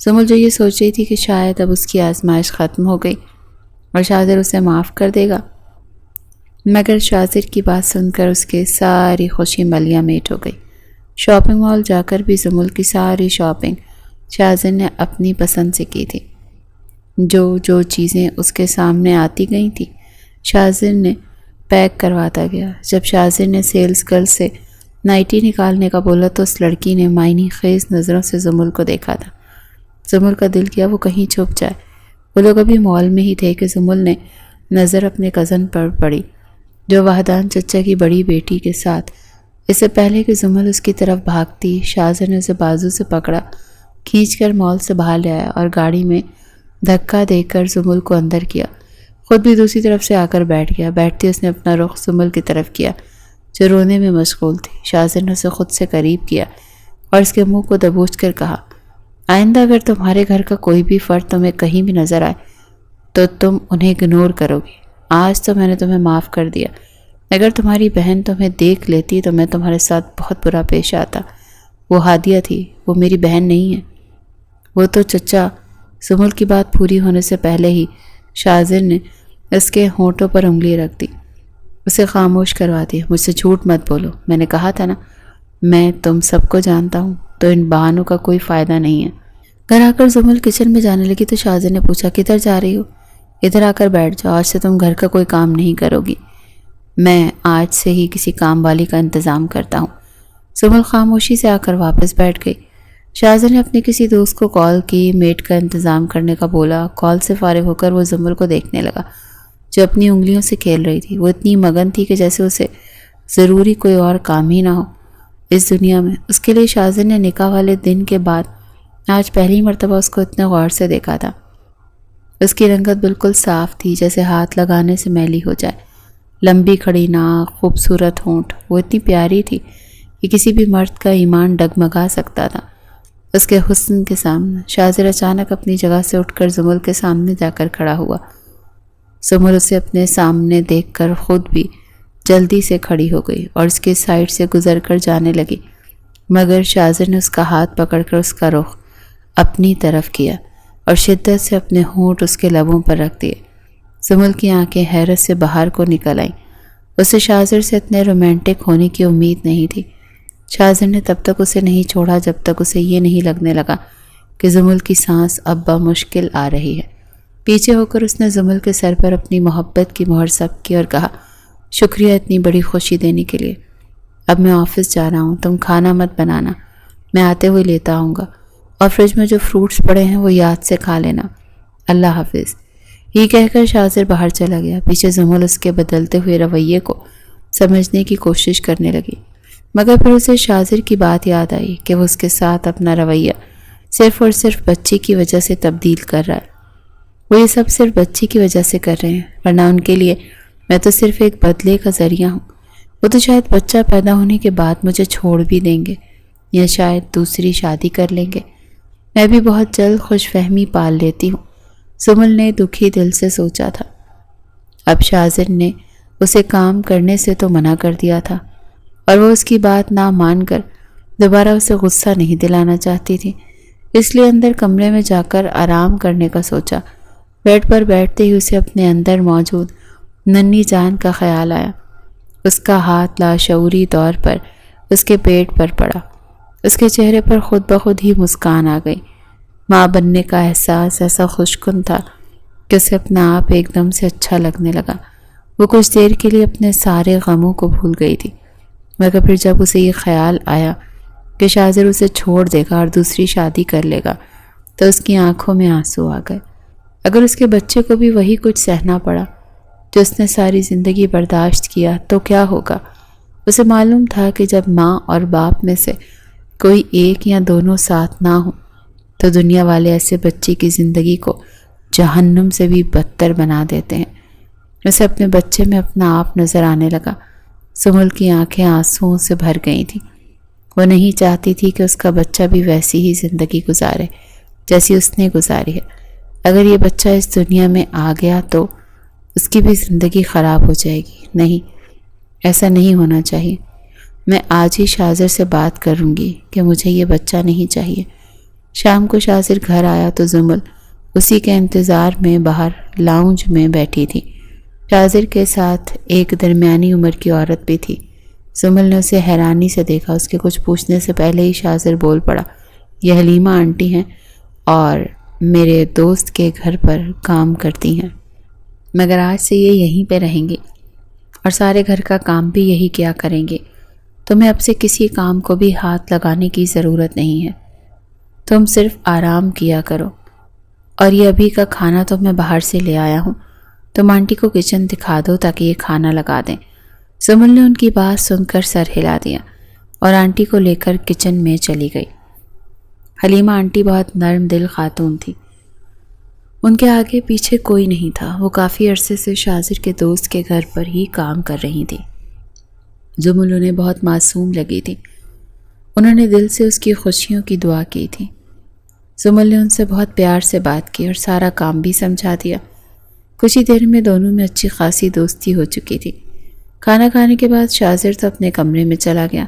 زمل جو یہ سوچ رہی تھی کہ شاید اب اس کی آزمائش ختم ہو گئی اور شاذر اسے معاف کر دے گا، مگر شاذر کی بات سن کر اس کے ساری خوشی ملیاں میٹ ہو گئی۔ شاپنگ مال جا کر بھی زمل کی ساری شاپنگ شاذر نے اپنی پسند سے کی تھی۔ جو چیزیں اس کے سامنے آتی گئی تھیں شاذر نے پیک کرواتا گیا۔ جب شاذر نے سیلز گرل سے نائٹی نکالنے کا بولا تو اس لڑکی نے معنی خیز نظروں سے زمل کو دیکھا تھا۔ زمل کا دل کیا وہ کہیں چھپ جائے۔ وہ لوگ ابھی مال میں ہی تھے کہ زمل نے نظر اپنے کزن پر پڑی، جو وحدان چچا کی بڑی بیٹی کے ساتھ۔ اس سے پہلے کہ زمل اس کی طرف بھاگتی، شاذر نے اسے بازو سے پکڑا، کھینچ کر مال سے باہر لے آیا اور گاڑی میں دھکا دے کر زمل کو اندر کیا۔ خود بھی دوسری طرف سے آ کر بیٹھ گیا۔ بیٹھتے اس نے اپنا رخ زمل کی طرف کیا جو رونے میں مشغول تھی۔ شاذر نے اسے خود سے قریب کیا اور اس کے منہ کو دبوچ کر کہا، آئندہ اگر تمہارے گھر کا کوئی بھی فرد تمہیں کہیں بھی نظر آئے تو تم انہیں اگنور کرو گی۔ آج تو میں نے تمہیں معاف کر دیا، اگر تمہاری بہن تمہیں دیکھ لیتی تو میں تمہارے ساتھ بہت برا پیش آتا۔ وہ ہادیہ تھی، وہ میری بہن نہیں ہے۔ وہ تو چچا۔ سمل کی بات پوری ہونے سے پہلے ہی شاذر نے اس کے ہونٹوں پر انگلی رکھ دی، اسے خاموش کروا دیا۔ مجھ سے جھوٹ مت بولو، میں نے کہا تھا نا میں تم سب کو جانتا ہوں، تو ان بہانوں کا کوئی فائدہ نہیں ہے۔ گھر آ کر زمل کچن میں جانے لگی تو شاذر نے پوچھا کدھر جا رہی ہو؟ ادھر آ کر بیٹھ جاؤ، آج سے تم گھر کا کوئی کام نہیں کرو گی، میں آج سے ہی کسی کام والی کا انتظام کرتا ہوں۔ زمل خاموشی سے آ کر واپس بیٹھ گئی۔ شاذر نے اپنے کسی دوست کو کال کی، میٹ کا انتظام کرنے کا بولا۔ کال سے فارغ ہو کر وہ زمل کو دیکھنے لگا جو اپنی انگلیوں سے کھیل رہی تھی۔ وہ اتنی مگن تھی کہ جیسے اسے ضروری کوئی اور کام ہی نہ ہو اس دنیا میں۔ اس کے لیے شاذر نے نکاح والے دن کے بعد آج پہلی مرتبہ اس کو اتنے غور سے دیکھا تھا۔ اس کی رنگت بالکل صاف تھی، جیسے ہاتھ لگانے سے میلی ہو جائے۔ لمبی کھڑی ناک، خوبصورت ہونٹ، وہ اتنی پیاری تھی کہ کسی بھی مرد کا ایمان ڈگمگا سکتا تھا اس کے حسن کے سامنے۔ شاذر اچانک اپنی جگہ سے اٹھ کر زمل کے سامنے جا کر کھڑا ہوا۔ زمل اسے اپنے سامنے دیکھ کر خود بھی جلدی سے کھڑی ہو گئی اور اس کے سائڈ سے گزر کر جانے لگی، مگر شاذر نے اس کا ہاتھ پکڑ کر اس کا رخ اپنی طرف کیا اور شدت سے اپنے ہونٹ اس کے لبوں پر رکھ دیے۔ زمل کی آنکھیں حیرت سے باہر کو نکل آئیں۔ اسے شاذر سے اتنے رومانٹک ہونے کی امید نہیں تھی۔ شاذر نے تب تک اسے نہیں چھوڑا جب تک اسے یہ نہیں لگنے لگا کہ زمل کی سانس اب بمشکل آ رہی ہے۔ پیچھے ہو کر اس نے زمل کے سر پر اپنی محبت کی مہر ثبت کی اور کہا شکریہ اتنی بڑی خوشی دینے کے لیے۔ اب میں آفس جا رہا ہوں، تم کھانا مت بنانا، میں آتے ہوئے لیتا آؤں گا، اور فریج میں جو فروٹس پڑے ہیں وہ یاد سے کھا لینا۔ اللہ حافظ۔ یہ کہہ کر شاذر باہر چلا گیا۔ پیچھے زمل اس کے بدلتے ہوئے رویے کو سمجھنے کی کوشش کرنے لگی، مگر پھر اسے شاذر کی بات یاد آئی کہ وہ اس کے ساتھ اپنا رویہ صرف اور صرف بچی کی وجہ سے تبدیل کر رہا ہے۔ وہ یہ سب صرف بچی کی وجہ سے کر رہے ہیں، ورنہ ان کے لیے میں تو صرف ایک بدلے کا ذریعہ ہوں۔ وہ تو شاید بچہ پیدا ہونے کے بعد مجھے چھوڑ بھی دیں گے یا شاید دوسری شادی کر لیں گے۔ میں بھی بہت جلد خوش فہمی پال لیتی ہوں، زمل نے دکھی دل سے سوچا تھا۔ اب شاذر نے اسے کام کرنے سے تو منع کر دیا تھا اور وہ اس کی بات نہ مان کر دوبارہ اسے غصہ نہیں دلانا چاہتی تھی، اس لیے اندر کمرے میں جا کر آرام کرنے کا سوچا۔ بیڈ پر بیٹھتے ہی اسے اپنے اندر موجود ننھی جان کا خیال آیا۔ اس کا ہاتھ لاشعوری طور پر اس کے پیٹ پر پڑا۔ اس کے چہرے پر خود بخود ہی مسکان آ گئی۔ ماں بننے کا احساس ایسا خوشکن تھا کہ اسے اپنا آپ ایک دم سے اچھا لگنے لگا۔ وہ کچھ دیر کے لیے اپنے سارے غموں کو بھول گئی تھی، مگر پھر جب اسے یہ خیال آیا کہ شاذر اسے چھوڑ دے گا اور دوسری شادی کر لے گا تو اس کی آنکھوں میں آنسو آ گئے۔ اگر اس کے بچے کو بھی وہی کچھ سہنا پڑا جو اس نے ساری زندگی برداشت کیا تو کیا ہوگا؟ اسے معلوم تھا کہ جب ماں اور باپ میں سے کوئی ایک یا دونوں ساتھ نہ ہوں تو دنیا والے ایسے بچے کی زندگی کو جہنم سے بھی بدتر بنا دیتے ہیں۔ اسے اپنے بچے میں اپنا آپ نظر آنے لگا۔ زمل کی آنکھیں آنسوؤں سے بھر گئی تھیں۔ وہ نہیں چاہتی تھی کہ اس کا بچہ بھی ویسی ہی زندگی گزارے جیسی اس نے گزاری ہے۔ اگر یہ بچہ اس دنیا میں آ گیا تو اس کی بھی زندگی خراب ہو جائے گی۔ نہیں، ایسا نہیں ہونا چاہیے۔ میں آج ہی شاذر سے بات کروں گی کہ مجھے یہ بچہ نہیں چاہیے۔ شام کو شاذر گھر آیا تو زمل اسی کے انتظار میں باہر لاؤنج میں بیٹھی تھی۔ شاذر کے ساتھ ایک درمیانی عمر کی عورت بھی تھی۔ زمل نے اسے حیرانی سے دیکھا۔ اس کے کچھ پوچھنے سے پہلے ہی شاذر بول پڑا، یہ حلیمہ آنٹی ہیں اور میرے دوست کے گھر پر کام کرتی ہیں، مگر آج سے یہ یہیں پہ رہیں گی اور سارے گھر کا کام بھی یہی کیا کریں گے۔ تمہیں اب سے کسی کام کو بھی ہاتھ لگانے کی ضرورت نہیں ہے، تم صرف آرام کیا کرو، اور یہ ابھی کا کھانا تو میں باہر سے لے آیا ہوں، تم آنٹی کو کچن دکھا دو تاکہ یہ کھانا لگا دیں۔ زمل نے ان کی بات سن کر سر ہلا دیا اور آنٹی کو لے کر کچن میں چلی گئی۔ حلیمہ آنٹی بہت نرم دل خاتون تھی۔ ان کے آگے پیچھے کوئی نہیں تھا۔ وہ کافی عرصے سے شاذر کے دوست کے گھر پر ہی کام کر رہی تھی۔ زمل انہیں بہت معصوم لگی تھی۔ انہوں نے دل سے اس کی خوشیوں کی دعا کی تھی۔ زمل نے ان سے بہت پیار سے بات کی اور سارا کام بھی سمجھا دیا۔ کچھ ہی دیر میں دونوں میں اچھی خاصی دوستی ہو چکی تھی۔ کھانا کھانے کے بعد شاذر تو اپنے کمرے میں چلا گیا۔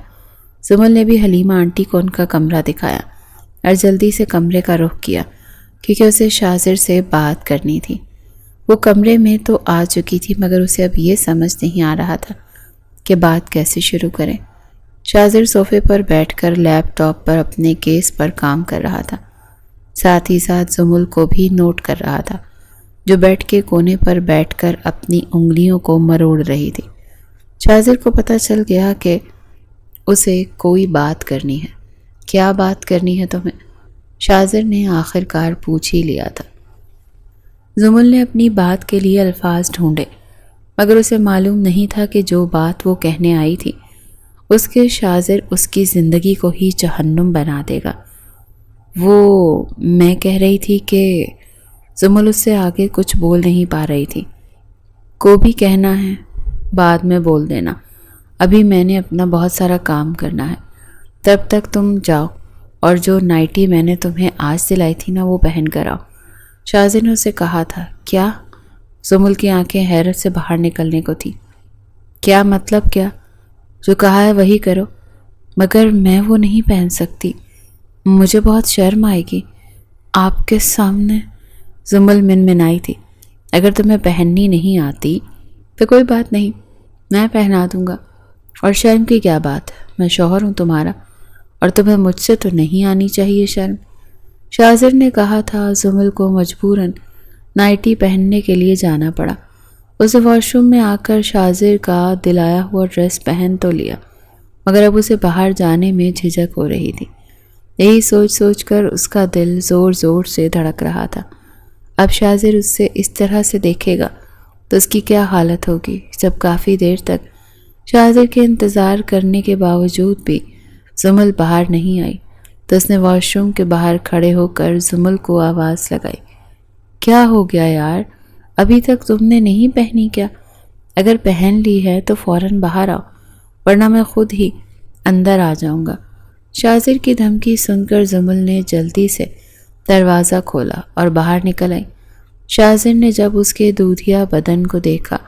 زمل نے بھی حلیمہ آنٹی کو ان کا کمرہ دکھایا اور جلدی سے کمرے کا رخ کیا کیونکہ اسے شاذر سے بات کرنی تھی۔ وہ کمرے میں تو آ چکی تھی مگر اسے اب یہ سمجھ نہیں آ رہا تھا کہ بات کیسے شروع کریں۔ شاذر صوفے پر بیٹھ کر لیپ ٹاپ پر اپنے کیس پر کام کر رہا تھا، ساتھ ہی ساتھ زمل کو بھی نوٹ کر رہا تھا جو بیٹھ کے کونے پر بیٹھ کر اپنی انگلیوں کو مروڑ رہی تھی۔ شاذر کو پتہ چل گیا کہ اسے کوئی بات کرنی ہے۔ کیا بات کرنی ہے تمہیں؟ شاذر نے آخر کار پوچھ ہی لیا تھا۔ زمل نے اپنی بات کے لیے الفاظ ڈھونڈے مگر اسے معلوم نہیں تھا کہ جو بات وہ کہنے آئی تھی اس کے شاذر اس کی زندگی کو ہی جہنم بنا دے گا۔ وہ میں کہہ رہی تھی کہ زمل اس سے آگے کچھ بول نہیں پا رہی تھی۔ کو بھی کہنا ہے بعد میں بول دینا، ابھی میں نے اپنا بہت سارا کام کرنا ہے، تب تک تم جاؤ اور جو نائٹی میں نے تمہیں آج دلائی تھی نا وہ پہن کر آؤ، شاذر نے اسے کہا تھا۔ کیا؟ زمل کی آنکھیں حیرت سے باہر نکلنے کو تھی۔ کیا مطلب کیا؟ جو کہا ہے وہی کرو، مگر میں وہ نہیں پہن سکتی، مجھے بہت شرم آئے گی آپ کے سامنے۔ زمل منمنائی تھی۔ اگر تمہیں پہننی نہیں آتی تو کوئی بات نہیں، میں پہنا دوں گا، اور شرم کی کیا بات، میں شوہر ہوں تمہارا اور تمہیں مجھ سے تو نہیں آنی چاہیے شرم۔ شاذر نے کہا تھا۔ زمل کو مجبوراً نائٹی پہننے کے لیے جانا پڑا۔ اسے واش روم میں آ کر شاذر کا دلایا ہوا ڈریس پہن تو لیا مگر اب اسے باہر جانے میں جھجک ہو رہی تھی۔ یہی سوچ سوچ کر اس کا دل زور زور سے دھڑک رہا تھا۔ اب شاذر اس سے اس طرح سے دیکھے گا تو اس کی کیا حالت ہوگی۔ جب کافی دیر تک شاذر کے انتظار کرنے کے باوجود بھی زمل باہر نہیں آئی تو اس نے واش روم کے باہر کھڑے ہو کر زمل کو آواز لگائی۔ کیا ہو گیا یار، ابھی تک تم نے نہیں پہنی کیا؟ اگر پہن لی ہے تو فوراً باہر آؤ ورنہ میں خود ہی اندر آ جاؤں گا۔ شاذر کی دھمکی سن کر زمل نے جلدی سے دروازہ کھولا اور باہر نکل آئی۔ شاذر نے جب اس کے دودھیا بدن کو دیکھا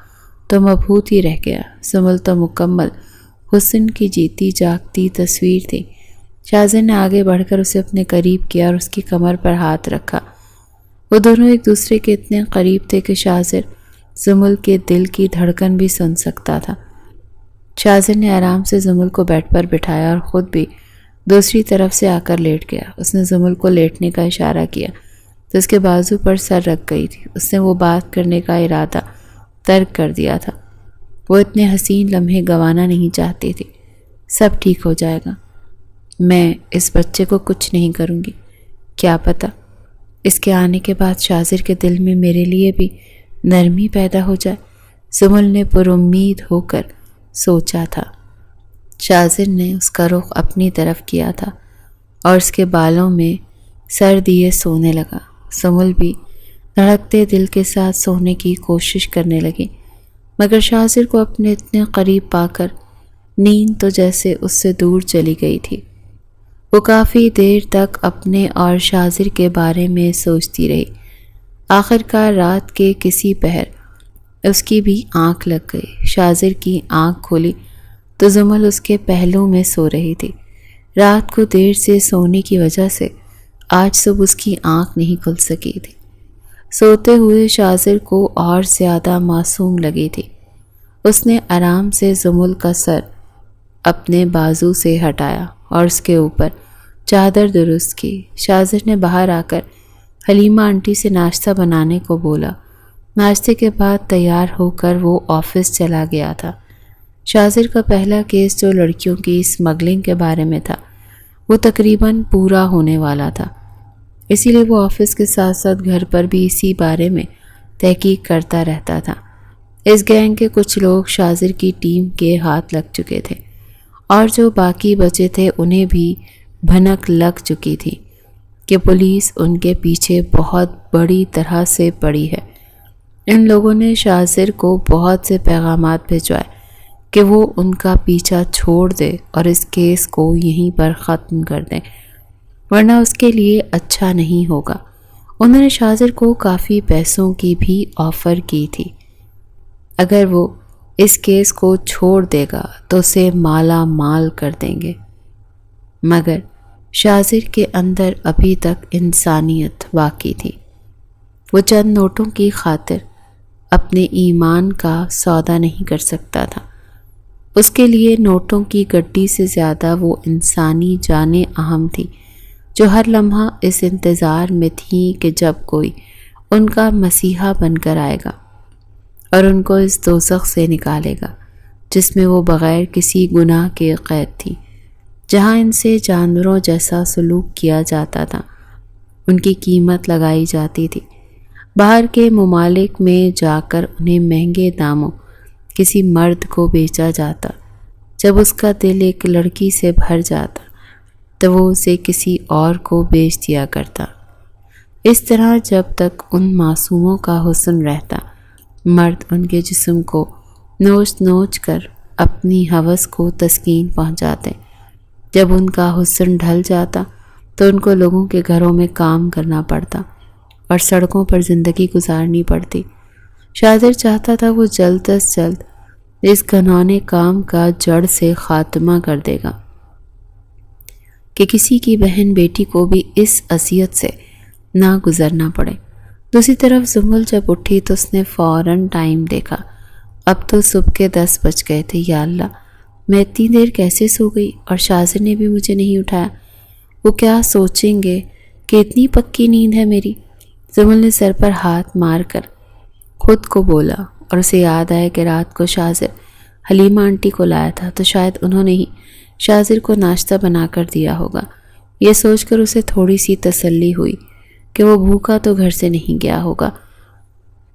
تو مبہوت ہی رہ گیا۔ زمل تو مکمل حسن کی جیتی جاگتی تصویر تھی۔ شاذر نے آگے بڑھ کر اسے اپنے قریب کیا اور اس کی کمر پر ہاتھ رکھا۔ وہ دونوں ایک دوسرے کے اتنے قریب تھے کہ شاذر زمل کے دل کی دھڑکن بھی سن سکتا تھا۔ شاذر نے آرام سے زمل کو بیڈ پر بٹھایا اور خود بھی دوسری طرف سے آ کر لیٹ گیا۔ اس نے زمل کو لیٹنے کا اشارہ کیا تو اس کے بازو پر سر رکھ گئی تھی۔ اس نے وہ بات کرنے کا ارادہ ترک کر دیا تھا۔ وہ اتنے حسین لمحے گنوانا نہیں چاہتی تھی۔ سب ٹھیک ہو جائے گا، میں اس بچے کو کچھ نہیں کروں گی، کیا پتہ اس کے آنے کے بعد شاذر کے دل میں میرے لیے بھی نرمی پیدا ہو جائے، زمل نے پر امید ہو کر سوچا تھا۔ شاذر نے اس کا رخ اپنی طرف کیا تھا اور اس کے بالوں میں سر دیے سونے لگا۔ زمل بھی دھڑکتے دل کے ساتھ سونے کی کوشش کرنے لگی مگر شاذر کو اپنے اتنے قریب پا کر نیند تو جیسے اس سے دور چلی گئی تھی۔ وہ کافی دیر تک اپنے اور شاذر کے بارے میں سوچتی رہی۔ آخر کار رات کے کسی پہر اس کی بھی آنکھ لگ گئی۔ شاذر کی آنکھ کھولی تو زمل اس کے پہلو میں سو رہی تھی۔ رات کو دیر سے سونے کی وجہ سے آج صبح اس کی آنکھ نہیں کھل سکی تھی۔ سوتے ہوئے شاذر کو اور زیادہ معصوم لگی تھی۔ اس نے آرام سے زمل کا سر اپنے بازو سے ہٹایا اور اس کے اوپر چادر درست کی۔ شاذر نے باہر آ کر حلیمہ آنٹی سے ناشتہ بنانے کو بولا۔ ناشتے کے بعد تیار ہو کر وہ آفس چلا گیا تھا۔ شاذر کا پہلا کیس جو لڑکیوں کی اسمگلنگ کے بارے میں تھا وہ تقریباً پورا ہونے والا تھا، اسی لیے وہ آفس کے ساتھ ساتھ گھر پر بھی اسی بارے میں تحقیق کرتا رہتا تھا۔ اس گینگ کے کچھ لوگ شاذر کی ٹیم کے ہاتھ لگ چکے تھے اور جو باقی بچے تھے انہیں بھی بھنک لگ چکی تھی کہ پولیس ان کے پیچھے بہت بڑی طرح سے پڑی ہے۔ ان لوگوں نے شاذر کو بہت سے پیغامات بھیجوائے کہ وہ ان کا پیچھا چھوڑ دے اور اس کیس کو یہیں پر ختم کر دیں ورنہ اس کے لیے اچھا نہیں ہوگا۔ انہوں نے شاذر کو کافی پیسوں کی بھی آفر کی تھی، اگر وہ اس کیس کو چھوڑ دے گا تو اسے مالا مال کر دیں گے، مگر شاذر کے اندر ابھی تک انسانیت باقی تھی۔ وہ چند نوٹوں کی خاطر اپنے ایمان کا سودا نہیں کر سکتا تھا۔ اس کے لیے نوٹوں کی گڈی سے زیادہ وہ انسانی جانیں اہم تھی، جو ہر لمحہ اس انتظار میں تھیں کہ جب کوئی ان کا مسیحا بن کر آئے گا اور ان کو اس دوزخ سے نکالے گا جس میں وہ بغیر کسی گناہ کے قید تھی، جہاں ان سے جانوروں جیسا سلوک کیا جاتا تھا۔ ان کی قیمت لگائی جاتی تھی، باہر کے ممالک میں جا کر انہیں مہنگے داموں کسی مرد کو بیچا جاتا۔ جب اس کا دل ایک لڑکی سے بھر جاتا تو وہ اسے کسی اور کو بیچ دیا کرتا۔ اس طرح جب تک ان معصوموں کا حسن رہتا، مرد ان کے جسم کو نوچ نوچ کر اپنی ہوس کو تسکین پہنچاتے۔ جب ان کا حسن ڈھل جاتا تو ان کو لوگوں کے گھروں میں کام کرنا پڑتا اور سڑکوں پر زندگی گزارنی پڑتی۔ شاذر چاہتا تھا وہ جلد از جلد اس گھناؤنے کام کا جڑ سے خاتمہ کر دے گا کہ کسی کی بہن بیٹی کو بھی اس اذیت سے نہ گزرنا پڑے۔ دوسری طرف زمل جب اٹھی تو اس نے فوراً ٹائم دیکھا۔ اب تو صبح کے 10 بج گئے تھے۔ یا اللہ، میں اتنی دیر کیسے سو گئی اور شاذر نے بھی مجھے نہیں اٹھایا؟ وہ کیا سوچیں گے کہ اتنی پکی نیند ہے میری؟ زمل نے سر پر ہاتھ مار کر خود کو بولا، اور اسے یاد آیا کہ رات کو شاذر حلیمہ آنٹی کو لایا تھا تو شاید انہوں نے ہی شاذر کو ناشتہ بنا کر دیا ہوگا۔ یہ سوچ کر اسے تھوڑی سی تسلی ہوئی کہ وہ بھوکا تو گھر سے نہیں گیا ہوگا۔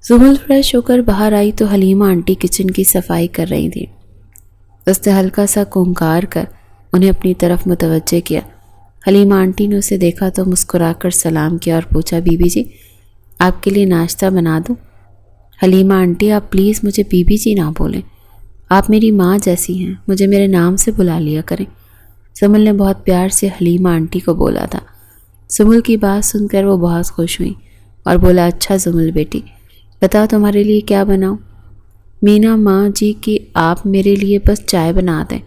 زمل فریش ہو کر باہر آئی تو حلیمہ آنٹی کچن کی صفائی کر رہی تھی۔ اس نے ہلکا سا کونکار کر انہیں اپنی طرف متوجہ کیا۔ حلیمہ آنٹی نے اسے دیکھا تو مسکرا کر سلام کیا اور پوچھا، بی بی جی آپ کے لیے ناشتہ بنا دوں؟ حلیمہ آنٹی آپ پلیز مجھے بی بی جی نہ بولیں، آپ میری ماں جیسی ہیں، مجھے میرے نام سے بلا لیا کریں۔ زمل نے بہت پیار سے حلیمہ آنٹی کو بولا تھا۔ زمل کی بات سن کر وہ بہت خوش ہوئی اور بولا، اچھا زمل بیٹی بتاؤ تمہارے لیے کیا بناؤں؟ مینا ماں جی کہ آپ میرے لیے بس چائے بنا دیں۔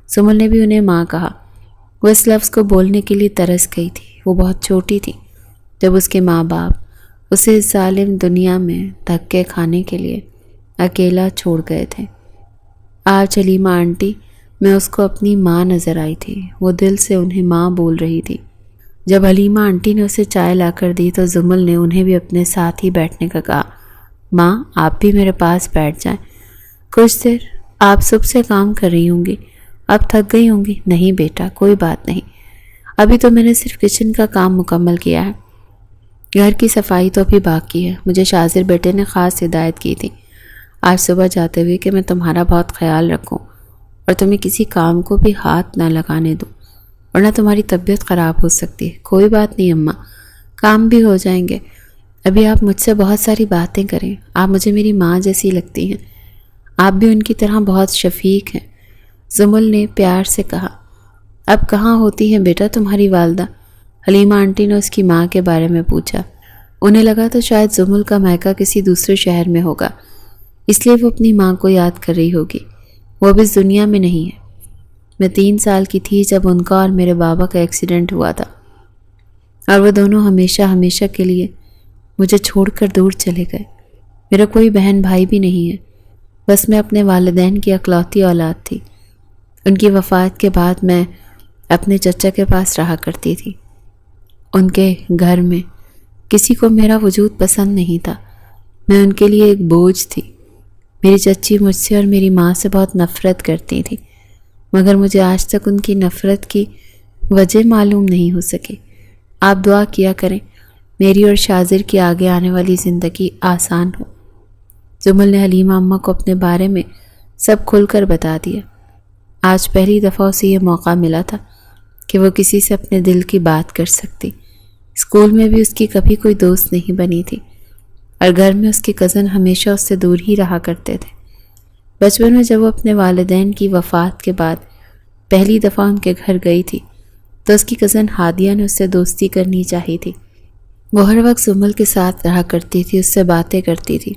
زمل نے بھی انہیں ماں کہا۔ وہ اس لفظ کو بولنے کے لیے ترس گئی تھی۔ وہ بہت چھوٹی تھی جب اس کے ماں باپ اسے اس ظالم دنیا میں دھکے کھانے کے لیے اکیلا چھوڑ گئے تھے۔ آج حلیمہ آنٹی میں اس کو اپنی ماں نظر آئی تھی۔ وہ دل سے انہیں ماں بول رہی تھی۔ جب حلیمہ آنٹی نے اسے چائے لا کر دی تو زمل نے انہیں بھی اپنے ساتھ ہی بیٹھنے کا کہا۔ ماں آپ بھی میرے پاس بیٹھ جائیں، کچھ دیر آپ صبح سے کام کر رہی ہوں گی، اب تھک گئی ہوں گی۔ نہیں بیٹا کوئی بات نہیں، ابھی تو میں نے صرف کچن کا کام مکمل کیا ہے، گھر کی صفائی تو ابھی باقی ہے۔ مجھے شاذر بیٹے نے خاص ہدایت کی تھی آج صبح جاتے ہوئے کہ میں تمہارا بہت خیال رکھوں اور تمہیں کسی کام کو بھی ہاتھ نہ لگانے دوں ورنہ تمہاری طبیعت خراب ہو سکتی ہے۔ کوئی بات نہیں اماں، کام بھی ہو جائیں گے، ابھی آپ مجھ سے بہت ساری باتیں کریں، آپ مجھے میری ماں جیسی لگتی ہیں، آپ بھی ان کی طرح بہت شفیق ہیں۔ زمل نے پیار سے کہا۔ اب کہاں ہوتی ہیں بیٹا تمہاری والدہ؟ حلیمہ آنٹی نے اس کی ماں کے بارے میں پوچھا۔ انہیں لگا تو شاید زمل کا میکہ کسی دوسرے شہر میں ہوگا، اس لیے وہ اپنی ماں کو یاد کر رہی ہوگی۔ وہ اب اس دنیا میں نہیں ہے۔ میں 3 سال کی تھی جب ان کا اور میرے بابا کا ایکسیڈنٹ ہوا تھا اور وہ دونوں ہمیشہ ہمیشہ کے لیے مجھے چھوڑ کر دور چلے گئے۔ میرا کوئی بہن بھائی بھی نہیں ہے، بس میں اپنے والدین کی اکلوتی اولاد تھی۔ ان کی وفات کے بعد میں اپنے چچا کے پاس رہا کرتی تھی۔ ان کے گھر میں کسی کو میرا وجود پسند نہیں تھا، میں ان کے لیے ایک بوجھ تھی۔ میری چچی مجھ سے اور میری ماں سے بہت نفرت کرتی تھی، مگر مجھے آج تک ان کی نفرت کی وجہ معلوم نہیں ہو سکی۔ آپ دعا کیا کریں میری اور شاذر کی آگے آنے والی زندگی آسان ہو۔ زمل نے حلیمہ اماں کو اپنے بارے میں سب کھل کر بتا دیا۔ آج پہلی دفعہ اسے یہ موقع ملا تھا کہ وہ کسی سے اپنے دل کی بات کر سکتی۔ اسکول میں بھی اس کی کبھی کوئی دوست نہیں بنی تھی اور گھر میں اس کے کزن ہمیشہ اس سے دور ہی رہا کرتے تھے۔ بچپن میں جب وہ اپنے والدین کی وفات کے بعد پہلی دفعہ ان کے گھر گئی تھی تو اس کی کزن ہادیہ نے اس سے دوستی کرنی چاہی تھی، وہ ہر وقت زمل کے ساتھ رہا کرتی تھی، اس سے باتیں کرتی تھی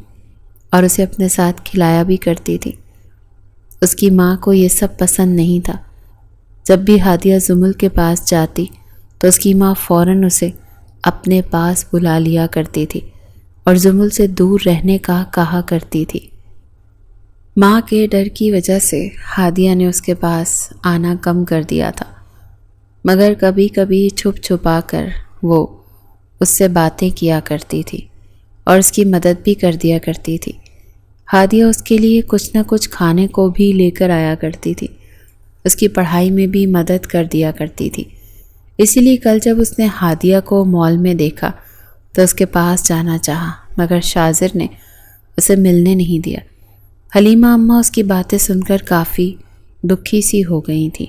اور اسے اپنے ساتھ کھلایا بھی کرتی تھی۔ اس کی ماں کو یہ سب پسند نہیں تھا۔ جب بھی ہادیہ زمل کے پاس جاتی تو اس کی ماں فوراً اسے اپنے پاس بلا لیا کرتی تھی اور زمل سے دور رہنے کا کہا کرتی تھی۔ ماں کے ڈر کی وجہ سے ہادیہ نے اس کے پاس آنا کم کر دیا تھا، مگر کبھی کبھی چھپ چھپا کر وہ اس سے باتیں کیا کرتی تھی اور اس کی مدد بھی کر دیا کرتی تھی۔ ہادیہ اس کے لیے کچھ نہ کچھ کھانے کو بھی لے کر آیا کرتی تھی، اس کی پڑھائی میں بھی مدد کر دیا کرتی تھی۔ اسی لیے کل جب اس نے ہادیہ کو مال میں دیکھا تو اس کے پاس جانا چاہا، مگر شاذر نے اسے ملنے نہیں دیا۔ حلیمہ اماں اس کی باتیں سن کر کافی دکھی سی ہو گئی تھیں۔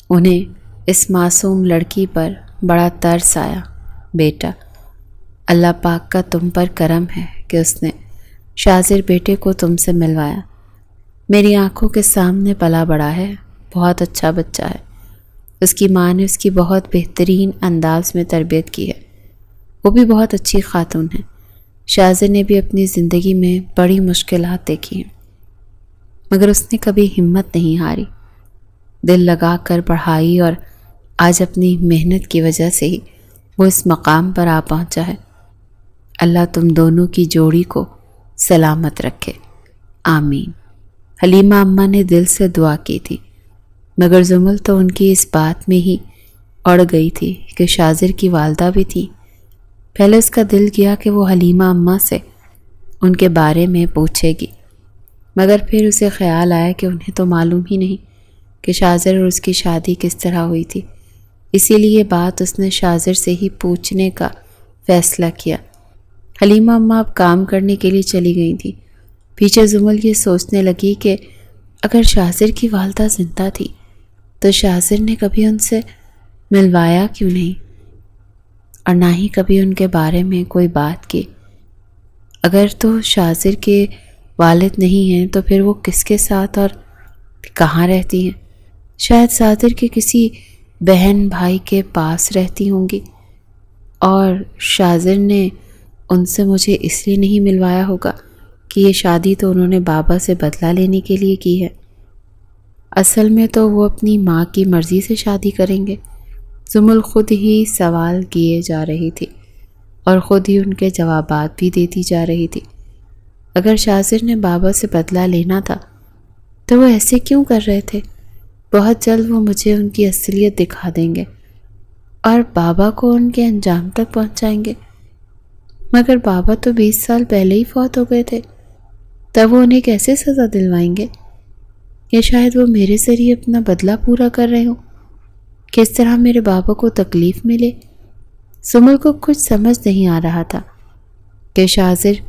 انہیں اس معصوم لڑکی پر بڑا ترس آیا۔ بیٹا، اللہ پاک کا تم پر کرم ہے کہ اس نے شاذر بیٹے کو تم سے ملوایا۔ میری آنکھوں کے سامنے پلا بڑا ہے، بہت اچھا بچہ ہے۔ اس کی ماں نے اس کی بہت بہترین انداز میں تربیت کی ہے، وہ بھی بہت اچھی خاتون ہے۔ شاذر نے بھی اپنی زندگی میں بڑی مشکلات دیکھی ہیں، مگر اس نے کبھی ہمت نہیں ہاری، دل لگا کر پڑھائی اور آج اپنی محنت کی وجہ سے ہی وہ اس مقام پر آ پہنچا ہے۔ اللہ تم دونوں کی جوڑی کو سلامت رکھے، آمین۔ حلیمہ اماں نے دل سے دعا کی تھی، مگر زمل تو ان کی اس بات میں ہی اڑ گئی تھی کہ شاذر کی والدہ بھی تھی۔ پہلے اس کا دل کیا کہ وہ حلیمہ اماں سے ان کے بارے میں پوچھے گی، مگر پھر اسے خیال آیا کہ انہیں تو معلوم ہی نہیں کہ شاذر اور اس کی شادی کس طرح ہوئی تھی، اسی لیے بات اس نے شاذر سے ہی پوچھنے کا فیصلہ کیا۔ حلیمہ اماں اب کام کرنے کے لیے چلی گئی تھی۔ پیچھے زمل یہ سوچنے لگی کہ اگر شاذر کی والدہ زندہ تھی تو شاذر نے کبھی ان سے ملوایا کیوں نہیں، اور نہ ہی کبھی ان کے بارے میں کوئی بات کی۔ اگر تو شاذر کے والد نہیں ہیں تو پھر وہ کس کے ساتھ اور کہاں رہتی ہیں؟ شاید شاذر کے کسی بہن بھائی کے پاس رہتی ہوں گی، اور شاذر نے ان سے مجھے اس لیے نہیں ملوایا ہوگا کہ یہ شادی تو انہوں نے بابا سے بدلہ لینے کے لیے کی ہے۔ اصل میں تو وہ اپنی ماں کی مرضی سے شادی کریں گے۔ زمل خود ہی سوال کیے جا رہی تھی اور خود ہی ان کے جوابات بھی دیتی جا رہی تھی۔ اگر شاذر نے بابا سے بدلہ لینا تھا تو وہ ایسے کیوں کر رہے تھے؟ بہت جلد وہ مجھے ان کی اصلیت دکھا دیں گے اور بابا کو ان کے انجام تک پہنچائیں گے۔ مگر بابا تو 20 سال پہلے ہی فوت ہو گئے تھے، تب وہ انہیں کیسے سزا دلوائیں گے؟ یا شاید وہ میرے ذریعے اپنا بدلہ پورا کر رہے ہوں، کس طرح میرے بابا کو تکلیف ملے۔ زمل کو کچھ سمجھ نہیں آ رہا تھا کہ شاذر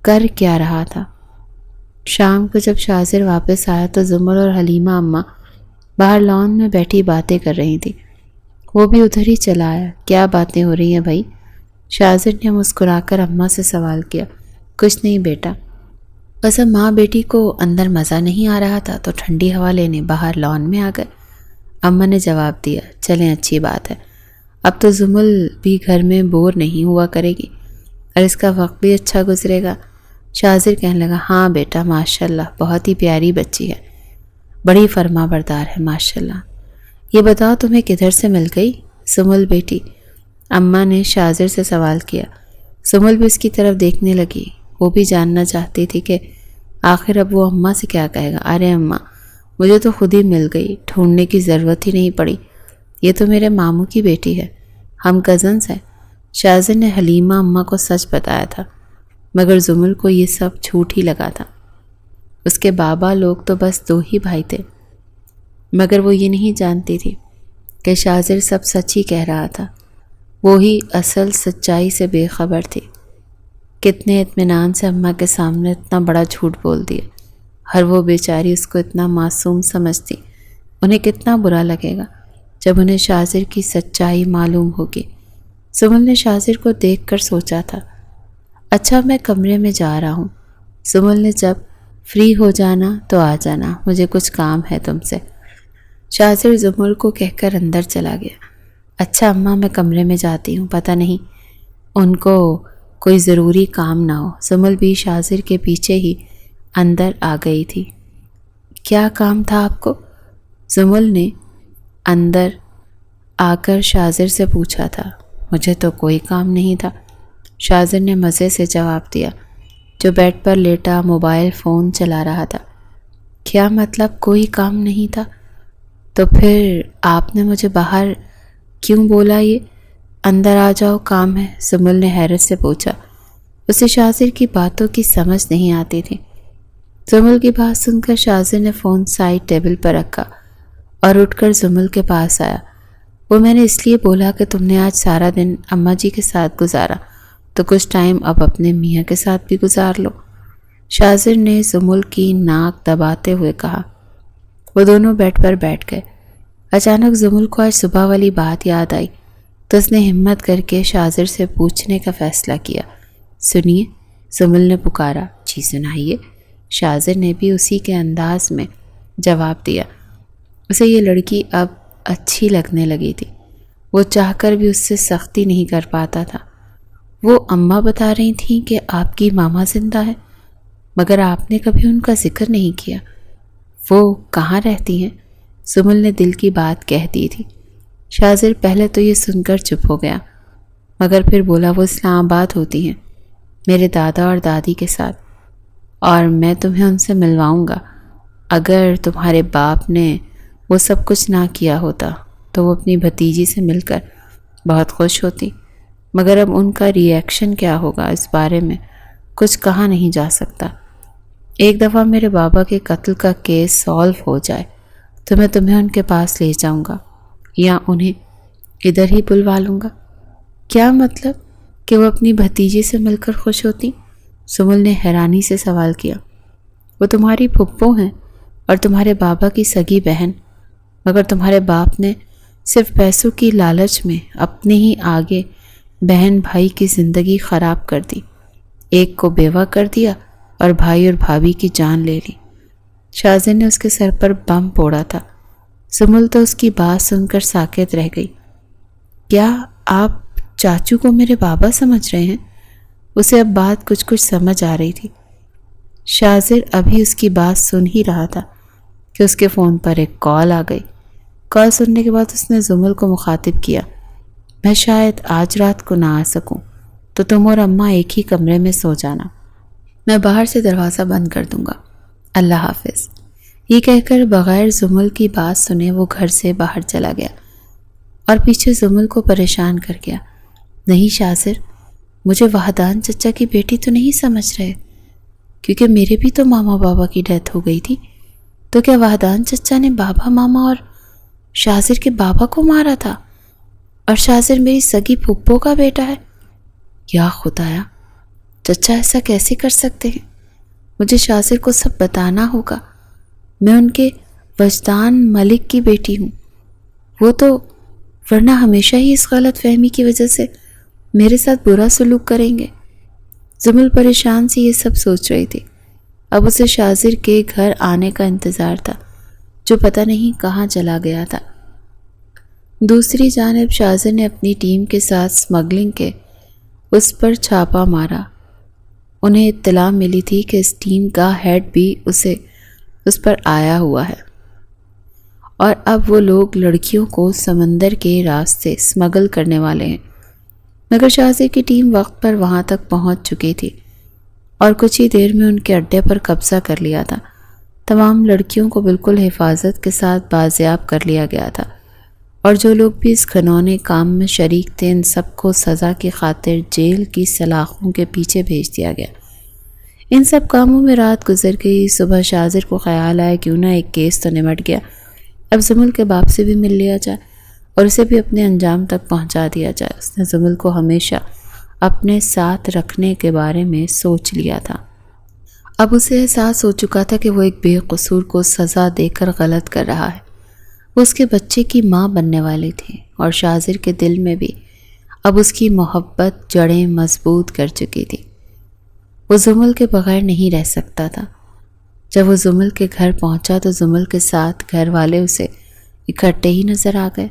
کر کیا رہا تھا۔ شام کو جب شاذر واپس آیا تو زمل اور حلیمہ اماں باہر لان میں بیٹھی باتیں کر رہی تھی۔ وہ بھی ادھر ہی چلا آیا۔ کیا باتیں ہو رہی ہیں بھائی؟ شاذر نے مسکرا کر اماں سے سوال کیا۔ کچھ نہیں بیٹا، بس اب ماں بیٹی کو اندر مزہ نہیں آ رہا تھا تو ٹھنڈی ہوا لینے باہر لان میں آ گئے، اماں نے جواب دیا۔ چلیں اچھی بات ہے، اب تو زمل بھی گھر میں بور نہیں ہوا کرے گی اور اس کا وقت بھی اچھا گزرے گا۔ شاذر کہنے لگا، ہاں بیٹا ماشاءاللہ بہت ہی پیاری بچی ہے، بڑی فرما بردار ہے ماشاءاللہ۔ یہ بتاؤ تمہیں کدھر سے مل گئی زمل بیٹی؟ اماں نے شاذر سے سوال کیا۔ زمل بھی اس کی طرف دیکھنے لگی، وہ بھی جاننا چاہتی تھی کہ آخر اب وہ اماں سے کیا کہے گا۔ ارے اماں، مجھے تو خود ہی مل گئی، ڈھونڈنے کی ضرورت ہی نہیں پڑی، یہ تو میرے ماموں کی بیٹی ہے، ہم کزنس ہیں۔ شاذر نے حلیمہ اماں کو سچ بتایا تھا، مگر زمل کو یہ سب جھوٹ ہی لگا تھا۔ اس کے بابا لوگ تو بس 2 ہی بھائی تھے، مگر وہ یہ نہیں جانتی تھی کہ شاذر سب سچ ہی کہہ رہا تھا، وہی اصل سچائی سے بے خبر تھی۔ کتنے اطمینان سے اماں کے سامنے اتنا بڑا جھوٹ بول دیا، ہر وہ بیچاری اس کو اتنا معصوم سمجھتی، انہیں کتنا برا لگے گا جب انہیں شاذر کی سچائی معلوم ہوگی۔ زمل نے شاذر کو دیکھ کر سوچا تھا، اچھا میں کمرے میں جا رہا ہوں، زمل نے جب فری ہو جانا تو آ جانا، مجھے کچھ کام ہے تم سے۔ شاذر زمل کو کہہ کر اندر چلا گیا۔ اچھا اماں میں کمرے میں جاتی ہوں، پتہ نہیں ان کو کوئی ضروری کام نہ ہو۔ زمل بھی شاذر کے پیچھے ہی اندر آ گئی تھی۔ کیا کام تھا آپ کو؟ زمل نے اندر آ کر شاذر سے پوچھا تھا۔ مجھے تو کوئی کام نہیں تھا، شاذر نے مزے سے جواب دیا، جو بیڈ پر لیٹا موبائل فون چلا رہا تھا۔ کیا مطلب کوئی کام نہیں تھا؟ تو پھر آپ نے مجھے باہر کیوں بولا یہ؟ اندر آ جاؤ، کام ہے، زمل نے حیرت سے پوچھا۔ اسے شاذر کی باتوں کی سمجھ نہیں آتی تھی۔ زمل کی بات سن کر شاذر نے فون سائڈ ٹیبل پر رکھا اور اٹھ کر زمل کے پاس آیا۔ وہ میں نے اس لیے بولا کہ تم نے آج سارا دن اماں جی کے ساتھ گزارا تو کچھ ٹائم اب اپنے میاں کے ساتھ بھی گزار لو، شاذر نے زمل کی ناک دباتے ہوئے کہا۔ وہ دونوں بیڈ پر بیٹھ گئے۔ اچانک زمل کو آج صبح والی بات یاد آئی تو اس نے ہمت کر کے شاذر سے پوچھنے کا فیصلہ کیا۔ سنیے، زمل نے پکارا۔ جی سنائیے، شاذر نے بھی اسی کے انداز میں جواب دیا۔ اسے یہ لڑکی اب اچھی لگنے لگی تھی۔ وہ چاہ کر بھی اس سے سختی نہیں کر پاتا تھا۔ وہ اماں بتا رہی تھیں کہ آپ کی ماما زندہ ہے، مگر آپ نے کبھی ان کا ذکر نہیں کیا۔ وہ کہاں رہتی ہیں؟ زمل نے دل کی بات کہہ دی تھی۔ شاذر پہلے تو یہ سن کر چپ ہو گیا، مگر پھر بولا، وہ اسلام آباد ہوتی ہیں میرے دادا اور دادی کے ساتھ، اور میں تمہیں ان سے ملواؤں گا۔ اگر تمہارے باپ نے وہ سب کچھ نہ کیا ہوتا تو وہ اپنی بھتیجی سے مل کر بہت خوش ہوتی، مگر اب ان کا ری ایکشن کیا ہوگا اس بارے میں کچھ کہا نہیں جا سکتا۔ ایک دفعہ میرے بابا کے قتل کا کیس سالو ہو جائے تو میں تمہیں ان کے پاس لے جاؤں گا یا انہیں ادھر ہی بلوا لوں گا۔ کیا مطلب کہ وہ اپنی بھتیجی سے مل کر خوش ہوتی؟ زمل نے حیرانی سے سوال کیا۔ وہ تمہاری پھپھو ہیں اور تمہارے بابا کی سگی بہن، مگر تمہارے باپ نے صرف پیسوں کی لالچ میں اپنے ہی آگے بہن بھائی کی زندگی خراب کر دی، ایک کو بیوہ کر دیا اور بھائی اور بھابھی کی جان لے لی۔ شاذر نے اس کے سر پر بم پھوڑا تھا۔ زمل تو اس کی بات سن کر ساکت رہ گئی۔ کیا آپ چاچو کو میرے بابا سمجھ رہے ہیں؟ اسے اب بات کچھ سمجھ آ رہی تھی۔ شاذر ابھی اس کی بات سن ہی رہا تھا کہ اس کے فون پر ایک کال آ گئی۔ کال سننے کے بعد اس نے زمل کو مخاطب کیا۔ میں شاید آج رات کو نہ آ سکوں تو تم اور اماں ایک ہی کمرے میں سو جانا، میں باہر سے دروازہ بند کر دوں گا، اللہ حافظ۔ یہ کہہ کر بغیر زمل کی بات سنے وہ گھر سے باہر چلا گیا اور پیچھے زمل کو پریشان کر گیا۔ نہیں شاذر، مجھے وحدان چچا کی بیٹی تو نہیں سمجھ رہے، کیونکہ میرے بھی تو ماما بابا کی ڈیتھ ہو گئی تھی، تو کیا وحدان چچا نے بابا ماما اور شاذر کے بابا کو مارا تھا اور شاذر میری سگی پھپھو کا بیٹا ہے؟ یا خدایا، چچا ایسا کیسے کر سکتے ہیں؟ مجھے شاذر کو سب بتانا ہوگا۔ میں ان کے وجدان ملک کی بیٹی ہوں، وہ تو ورنہ ہمیشہ ہی اس غلط فہمی کی وجہ سے میرے ساتھ برا سلوک کریں گے۔ زمل پریشان سی یہ سب سوچ رہی تھی۔ اب اسے شاذر کے گھر آنے کا انتظار تھا، جو پتہ نہیں کہاں چلا گیا تھا۔ دوسری جانب شاذر نے اپنی ٹیم کے ساتھ سمگلنگ کے اس پر چھاپا مارا۔ انہیں اطلاع ملی تھی کہ اس ٹیم کا ہیڈ بھی اس پر آیا ہوا ہے اور اب وہ لوگ لڑکیوں کو سمندر کے راستے سمگل کرنے والے ہیں، مگر شاذر کی ٹیم وقت پر وہاں تک پہنچ چکی تھی اور کچھ ہی دیر میں ان کے اڈے پر قبضہ کر لیا تھا۔ تمام لڑکیوں کو بالکل حفاظت کے ساتھ بازیاب کر لیا گیا تھا اور جو لوگ بھی اس گھنونے کام میں شریک تھے ان سب کو سزا کی خاطر جیل کی سلاخوں کے پیچھے بھیج دیا گیا۔ ان سب کاموں میں رات گزر گئی۔ صبح شاذر کو خیال آیا کیوں نہ ایک کیس تو نمٹ گیا، اب زمل کے باپ سے بھی مل لیا جائے اور اسے بھی اپنے انجام تک پہنچا دیا جائے۔ اس نے زمل کو ہمیشہ اپنے ساتھ رکھنے کے بارے میں سوچ لیا تھا۔ اب اسے احساس ہو چکا تھا کہ وہ ایک بے قصور کو سزا دے کر غلط کر رہا ہے۔ وہ اس کے بچے کی ماں بننے والی تھی اور شاذر کے دل میں بھی اب اس کی محبت جڑیں مضبوط کر چکی تھی۔ وہ زمل کے بغیر نہیں رہ سکتا تھا۔ جب وہ زمل کے گھر پہنچا تو زمل کے ساتھ گھر والے اسے اکٹھے ہی نظر آ گئے۔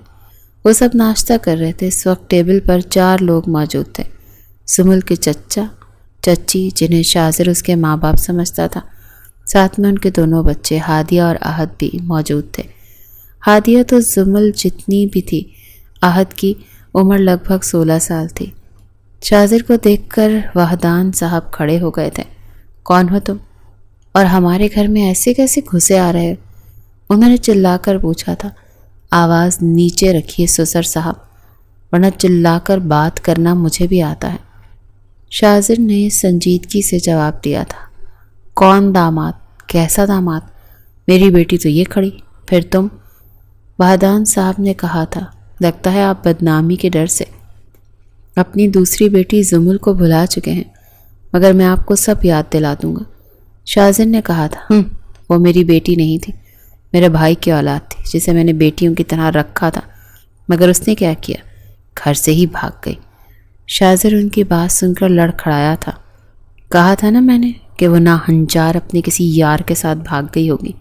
وہ سب ناشتہ کر رہے تھے۔ اس وقت ٹیبل پر 4 لوگ موجود تھے۔ سمل کے چچا چچی، جنہیں شاذر اس کے ماں باپ سمجھتا تھا، ساتھ میں ان کے دونوں بچے ہادیہ اور احد بھی موجود تھے۔ ہادیہ تو زمل جتنی بھی تھی، احد کی عمر لگ بھگ 16 سال تھی۔ شاذر کو دیکھ کر وحدان صاحب کھڑے ہو گئے تھے۔ کون ہو تم؟ اور ہمارے گھر میں ایسے کیسے گھسے آ رہے ہو؟ انہوں نے چلا کر پوچھا تھا۔ آواز نیچے رکھیے سسر صاحب، ورنہ چلا کر بات کرنا مجھے بھی آتا ہے۔ شاذر نے سنجیدگی سے جواب دیا تھا۔ کون داماد؟ کیسا داماد؟ میری بیٹی تو یہ کھڑی، پھر تم؟ وحدان صاحب نے کہا تھا۔ لگتا ہے آپ بدنامی کے ڈر سے اپنی دوسری بیٹی زمل کو بھلا چکے ہیں، مگر میں آپ کو سب یاد دلا دوں گا۔ شاذر نے کہا تھا۔ وہ میری بیٹی نہیں تھی، میرے بھائی کی اولاد تھی، جسے میں نے بیٹیوں کی طرح رکھا تھا، مگر اس نے کیا کیا؟ گھر سے ہی بھاگ گئی۔ شاذر ان کی بات سن کر لڑکھڑایا تھا۔ کہا تھا نا میں نے کہ وہ ناہنجار اپنے کسی یار کے ساتھ بھاگ گئی ہوگی۔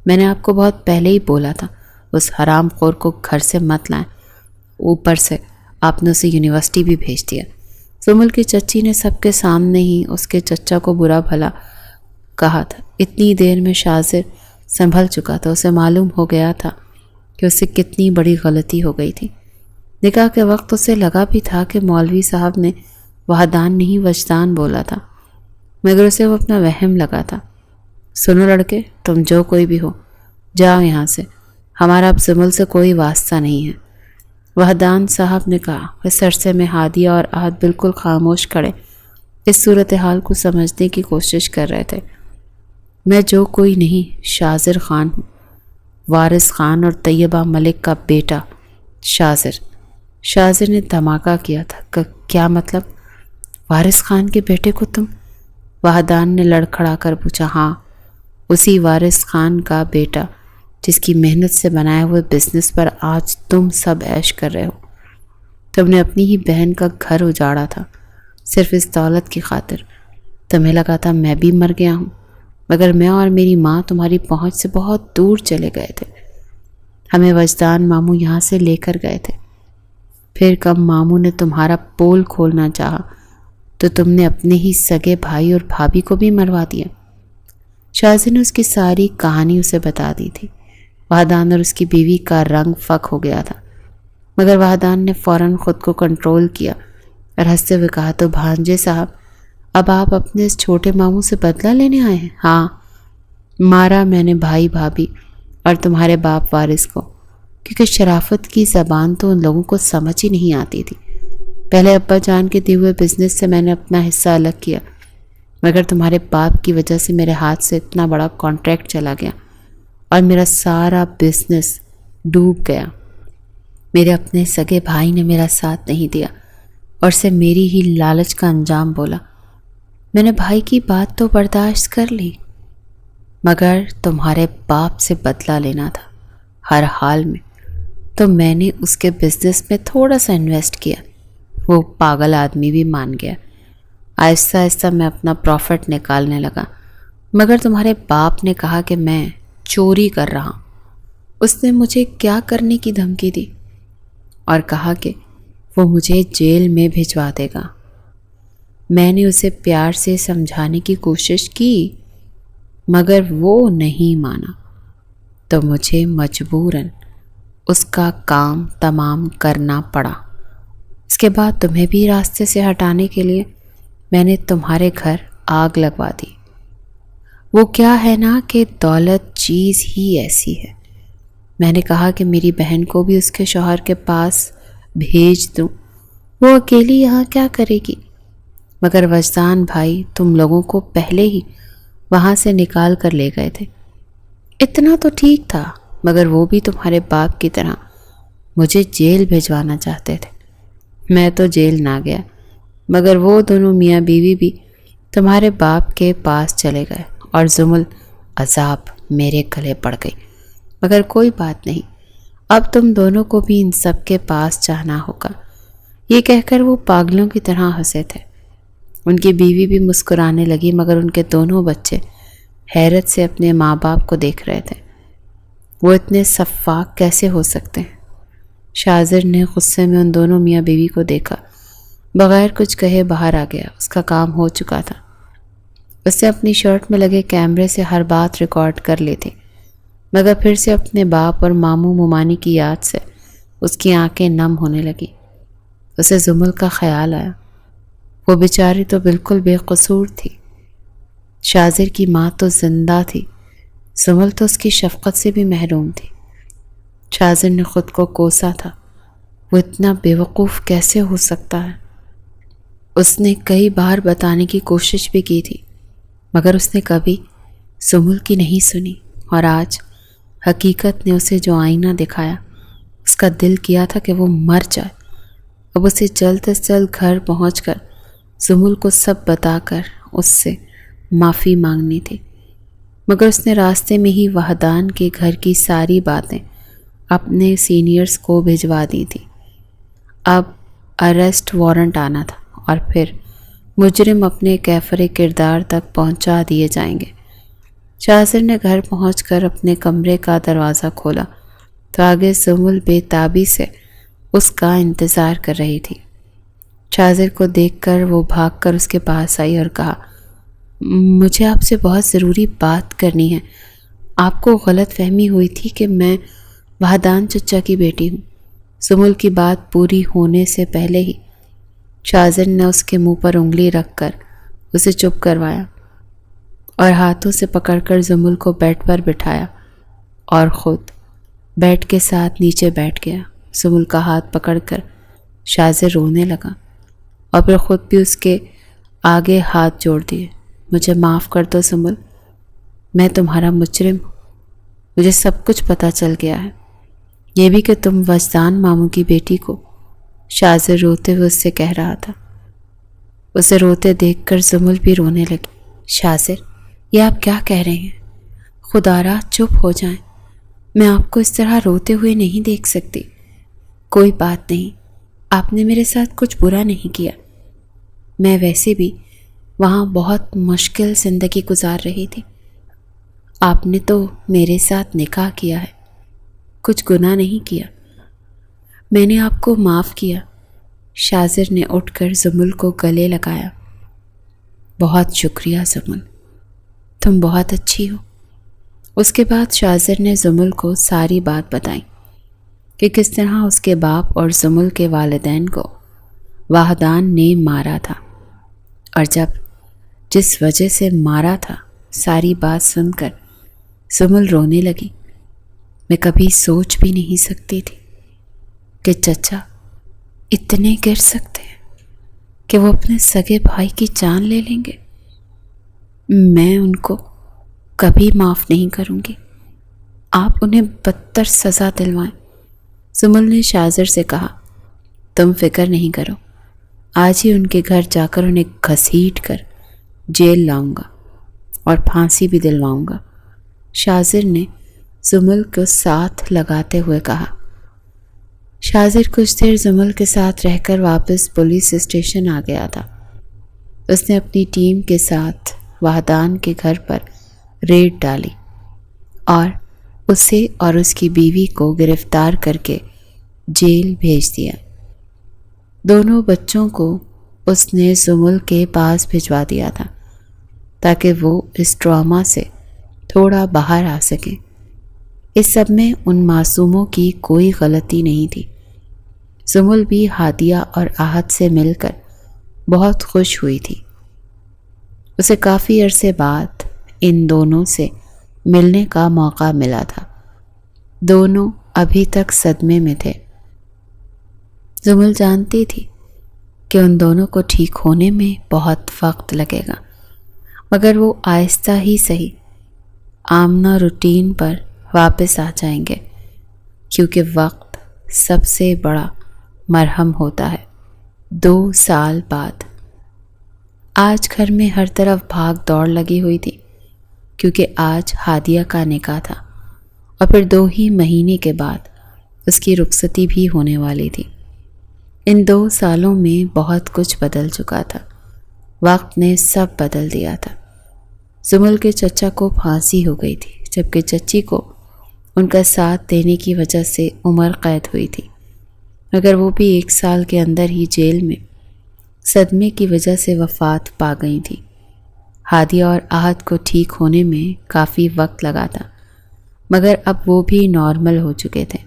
میں نے آپ کو بہت پہلے ہی بولا تھا اس حرام خور کو گھر سے مت لائیں، اوپر سے آپ نے اسے یونیورسٹی بھی بھیج دیا۔ زمل کی چچی نے سب کے سامنے ہی اس کے چچا کو برا بھلا کہا تھا۔ اتنی دیر میں شاذر سنبھل چکا تھا، اسے معلوم ہو گیا تھا کہ اس سے کتنی بڑی غلطی ہو گئی تھی۔ نکاح کے وقت اسے لگا بھی تھا کہ مولوی صاحب نے وحدان نہیں وجدان بولا تھا، مگر اسے وہ اپنا وہم لگا تھا۔ سنو لڑکے، تم جو کوئی بھی ہو، جاؤ یہاں سے، ہمارا اب زمل سے کوئی واسطہ نہیں ہے۔ وحدان صاحب نے کہا۔ اس عرصے میں ہادیہ اور احد بالکل خاموش کھڑے اس صورتحال کو سمجھنے کی کوشش کر رہے تھے۔ میں جو کوئی نہیں، شاذر خان ہوں، وارث خان اور طیبہ ملک کا بیٹا شاذر۔ شاذر نے دھماکہ کیا تھا۔ کیا مطلب؟ وارث خان کے بیٹے کو تم؟ وحدان نے لڑکھڑا کر پوچھا۔ ہاں، اسی وارث خان کا بیٹا جس کی محنت سے بنائے ہوئے بزنس پر آج تم سب عیش کر رہے ہو۔ تم نے اپنی ہی بہن کا گھر اجاڑا تھا صرف اس دولت کی خاطر۔ تمہیں لگا تھا میں بھی مر گیا ہوں، مگر میں اور میری ماں تمہاری پہنچ سے بہت دور چلے گئے تھے۔ ہمیں وجدان ماموں یہاں سے لے کر گئے تھے، پھر کب ماموں نے تمہارا پول کھولنا چاہا تو تم نے اپنے ہی سگے بھائی اور بھابھی کو بھی مروا دیا۔ شاذر نے اس کی ساری کہانی اسے بتا دی تھی۔ وحدان اور اس کی بیوی کا رنگ فک ہو گیا تھا، مگر وحدان نے فوراً خود کو کنٹرول کیا اور ہنستے ہوئے کہا، تو بھانجے صاحب، اب آپ اپنے اس چھوٹے ماموں سے بدلہ لینے آئے ہیں؟ ہاں، مارا میں نے بھائی بھابھی اور تمہارے باپ وارث کو، کیونکہ شرافت کی زبان تو ان لوگوں کو سمجھ ہی نہیں آتی تھی۔ پہلے ابا جان کے دیے ہوئے بزنس سے میں نے اپنا حصہ الگ کیا، مگر تمہارے باپ کی وجہ سے میرے ہاتھ سے اتنا بڑا کانٹریکٹ چلا گیا اور میرا سارا بزنس ڈوب گیا۔ میرے اپنے سگے بھائی نے میرا ساتھ نہیں دیا اور سے میری ہی لالچ کا انجام بولا۔ میں نے بھائی کی بات تو برداشت کر لی، مگر تمہارے باپ سے بدلہ لینا تھا ہر حال میں، تو میں نے اس کے بزنس میں تھوڑا سا انویسٹ کیا۔ وہ پاگل آدمی بھی مان گیا۔ آہستہ آہستہ میں اپنا پروفٹ نکالنے لگا، مگر تمہارے باپ نے کہا کہ میں چوری کر رہا ہوں۔ اس نے مجھے کیا کرنے کی دھمکی دی اور کہا کہ وہ مجھے جیل میں بھجوا دے گا۔ میں نے اسے پیار سے سمجھانے کی کوشش کی، مگر وہ نہیں مانا، تو مجھے مجبوراً اس کا کام تمام کرنا پڑا۔ اس کے بعد تمہیں بھی راستے سے ہٹانے کے لیے میں نے تمہارے گھر آگ لگوا دی۔ وہ کیا ہے نا کہ دولت چیز ہی ایسی ہے۔ میں نے کہا کہ میری بہن کو بھی اس کے شوہر کے پاس بھیج دوں، وہ اکیلی یہاں کیا کرے گی، مگر وجدان بھائی تم لوگوں کو پہلے ہی وہاں سے نکال کر لے گئے تھے۔ اتنا تو ٹھیک تھا، مگر وہ بھی تمہارے باپ کی طرح مجھے جیل بھیجوانا چاہتے تھے۔ میں تو جیل نہ گیا، مگر وہ دونوں میاں بیوی بھی تمہارے باپ کے پاس چلے گئے اور زمل عذاب میرے گلے پڑ گئی۔ مگر کوئی بات نہیں، اب تم دونوں کو بھی ان سب کے پاس جانا ہوگا۔ یہ کہہ کر وہ پاگلوں کی طرح ہنسے تھے۔ ان کی بیوی بھی مسکرانے لگی، مگر ان کے دونوں بچے حیرت سے اپنے ماں باپ کو دیکھ رہے تھے۔ وہ اتنے شفاق کیسے ہو سکتے ہیں؟ شاذر نے غصے میں ان دونوں میاں بیوی کو دیکھا، بغیر کچھ کہے باہر آ گیا۔ اس کا کام ہو چکا تھا۔ اس نے اپنی شرٹ میں لگے کیمرے سے ہر بات ریکارڈ کر لی تھی، مگر پھر سے اپنے باپ اور ماموں ممانی کی یاد سے اس کی آنکھیں نم ہونے لگی۔ اسے زمل کا خیال آیا، وہ بیچاری تو بالکل بے قصور تھی۔ شاذر کی ماں تو زندہ تھی، زمل تو اس کی شفقت سے بھی محروم تھی۔ شاذر نے خود کو کوسا تھا، وہ اتنا بے وقوف کیسے ہو سکتا ہے؟ اس نے کئی بار بتانے کی کوشش بھی کی تھی، مگر اس نے کبھی زمل کی نہیں سنی، اور آج حقیقت نے اسے جو آئینہ دکھایا، اس کا دل کیا تھا کہ وہ مر جائے۔ اب اسے جلد از جلد گھر پہنچ کر زمل کو سب بتا کر اس سے معافی مانگنی تھی، مگر اس نے راستے میں ہی وحدان کے گھر کی ساری باتیں اپنے سینئرز کو بھجوا دی تھی۔ اب اریسٹ وارنٹ آنا تھا، اور پھر مجرم اپنے کیفر کردار تک پہنچا دیے جائیں گے۔ شاذر نے گھر پہنچ کر اپنے کمرے کا دروازہ کھولا تو آگے زمل بے تابی سے اس کا انتظار کر رہی تھی۔ شاذر کو دیکھ کر وہ بھاگ کر اس کے پاس آئی اور کہا، مجھے آپ سے بہت ضروری بات کرنی ہے۔ آپ کو غلط فہمی ہوئی تھی کہ میں وحدان چچا کی بیٹی ہوں۔ زمل کی بات پوری ہونے سے پہلے ہی شاذر نے اس کے منہ پر انگلی رکھ کر اسے چپ کروایا اور ہاتھوں سے پکڑ کر زمل کو بیڈ پر بٹھایا اور خود بیڈ کے ساتھ نیچے بیٹھ گیا۔ زمل کا ہاتھ پکڑ کر شاذر رونے لگا اور پھر خود بھی اس کے آگے ہاتھ جوڑ دیے۔ مجھے معاف کر دو زمل، میں تمہارا مجرم ہوں، مجھے سب کچھ پتہ چل گیا ہے، یہ بھی کہ تم وجدان ماموں کی بیٹی کو۔ شاذر روتے ہوئے اس سے کہہ رہا تھا۔ اسے روتے دیکھ کر زمل بھی رونے لگی۔ شاذر، یہ آپ کیا کہہ رہے ہیں؟ خدا را چپ ہو جائیں، میں آپ کو اس طرح روتے ہوئے نہیں دیکھ سکتی۔ کوئی بات نہیں، آپ نے میرے ساتھ کچھ برا نہیں کیا، میں ویسے بھی وہاں بہت مشکل زندگی گزار رہی تھی۔ آپ نے تو میرے ساتھ نکاح کیا ہے، کچھ گناہ نہیں کیا، میں نے آپ کو معاف کیا۔ شاذر نے اٹھ کر زمل کو گلے لگایا۔ بہت شکریہ زمل، تم بہت اچھی ہو۔ اس کے بعد شاذر نے زمل کو ساری بات بتائی کہ کس طرح اس کے باپ اور زمل کے والدین کو وحدان نے مارا تھا، اور جس وجہ سے مارا تھا، ساری بات سن کر زمل رونے لگی۔ میں کبھی سوچ بھی نہیں سکتی تھی کہ چچا اتنے گر سکتے ہیں کہ وہ اپنے سگے بھائی کی جان لے لیں گے۔ میں ان کو کبھی معاف نہیں کروں گی، آپ انہیں بدتر سزا دلوائیں۔ زمل نے شاذر سے کہا، تم فکر نہیں کرو، آج ہی ان کے گھر جا کر انہیں گھسیٹ کر جیل لاؤں گا اور پھانسی بھی دلواؤں گا۔ شاذر نے زمل کو ساتھ لگاتے ہوئے کہا۔ شاذر کچھ دیر زمل کے ساتھ رہ کر واپس پولیس اسٹیشن آ گیا تھا۔ اس نے اپنی ٹیم کے ساتھ وحدان کے گھر پر ریڈ ڈالی اور اسے اور اس کی بیوی کو گرفتار کر کے جیل بھیج دیا۔ دونوں بچوں کو اس نے زمل کے پاس بھجوا دیا تھا تاکہ وہ اس ڈرامہ سے تھوڑا باہر آ سکیں۔ اس سب میں ان معصوموں کی کوئی غلطی نہیں تھی۔ زمل بھی ہادیہ اور آہت سے مل کر بہت خوش ہوئی تھی۔ اسے کافی عرصے بعد ان دونوں سے ملنے کا موقع ملا تھا۔ دونوں ابھی تک صدمے میں تھے۔ زمل جانتی تھی کہ ان دونوں کو ٹھیک ہونے میں بہت وقت لگے گا، مگر وہ آہستہ ہی صحیح آمنہ روٹین پر واپس آ جائیں گے، کیونکہ وقت سب سے بڑا مرہم ہوتا ہے۔ 2 سال بعد آج گھر میں ہر طرف بھاگ دوڑ لگی ہوئی تھی، کیونکہ آج ہادیہ کا نکاح تھا اور پھر 2 ہی مہینے کے بعد اس کی رخصتی بھی ہونے والی تھی۔ ان 2 سالوں میں بہت کچھ بدل چکا تھا، وقت نے سب بدل دیا تھا۔ زمل کے چچا کو پھانسی ہو گئی تھی، جبکہ چچی کو ان کا ساتھ دینے کی وجہ سے عمر قید ہوئی تھی۔ مگر وہ بھی 1 سال کے اندر ہی جیل میں صدمے کی وجہ سے وفات پا گئی تھی۔ ہادیہ اور احد کو ٹھیک ہونے میں کافی وقت لگا تھا، مگر اب وہ بھی نارمل ہو چکے تھے۔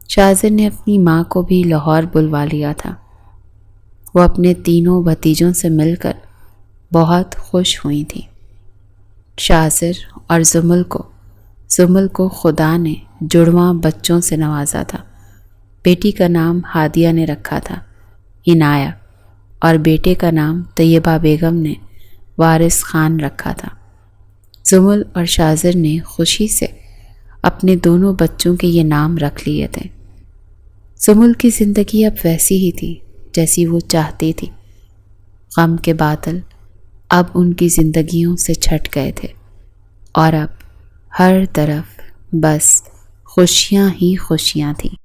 شاذر نے اپنی ماں کو بھی لاہور بلوا لیا تھا۔ وہ اپنے تینوں بھتیجوں سے مل کر بہت خوش ہوئی تھی۔ شاذر اور زمل کو خدا نے جڑواں بچوں سے نوازا تھا۔ بیٹی کا نام ہادیہ نے رکھا تھا عنایہ، اور بیٹے کا نام طیبہ بیگم نے وارث خان رکھا تھا۔ زمل اور شاذر نے خوشی سے اپنے دونوں بچوں کے یہ نام رکھ لیے تھے۔ زمل کی زندگی اب ویسی ہی تھی جیسی وہ چاہتی تھی۔ غم کے بادل اب ان کی زندگیوں سے چھٹ گئے تھے، اور اب ہر طرف بس خوشیاں ہی خوشیاں تھیں۔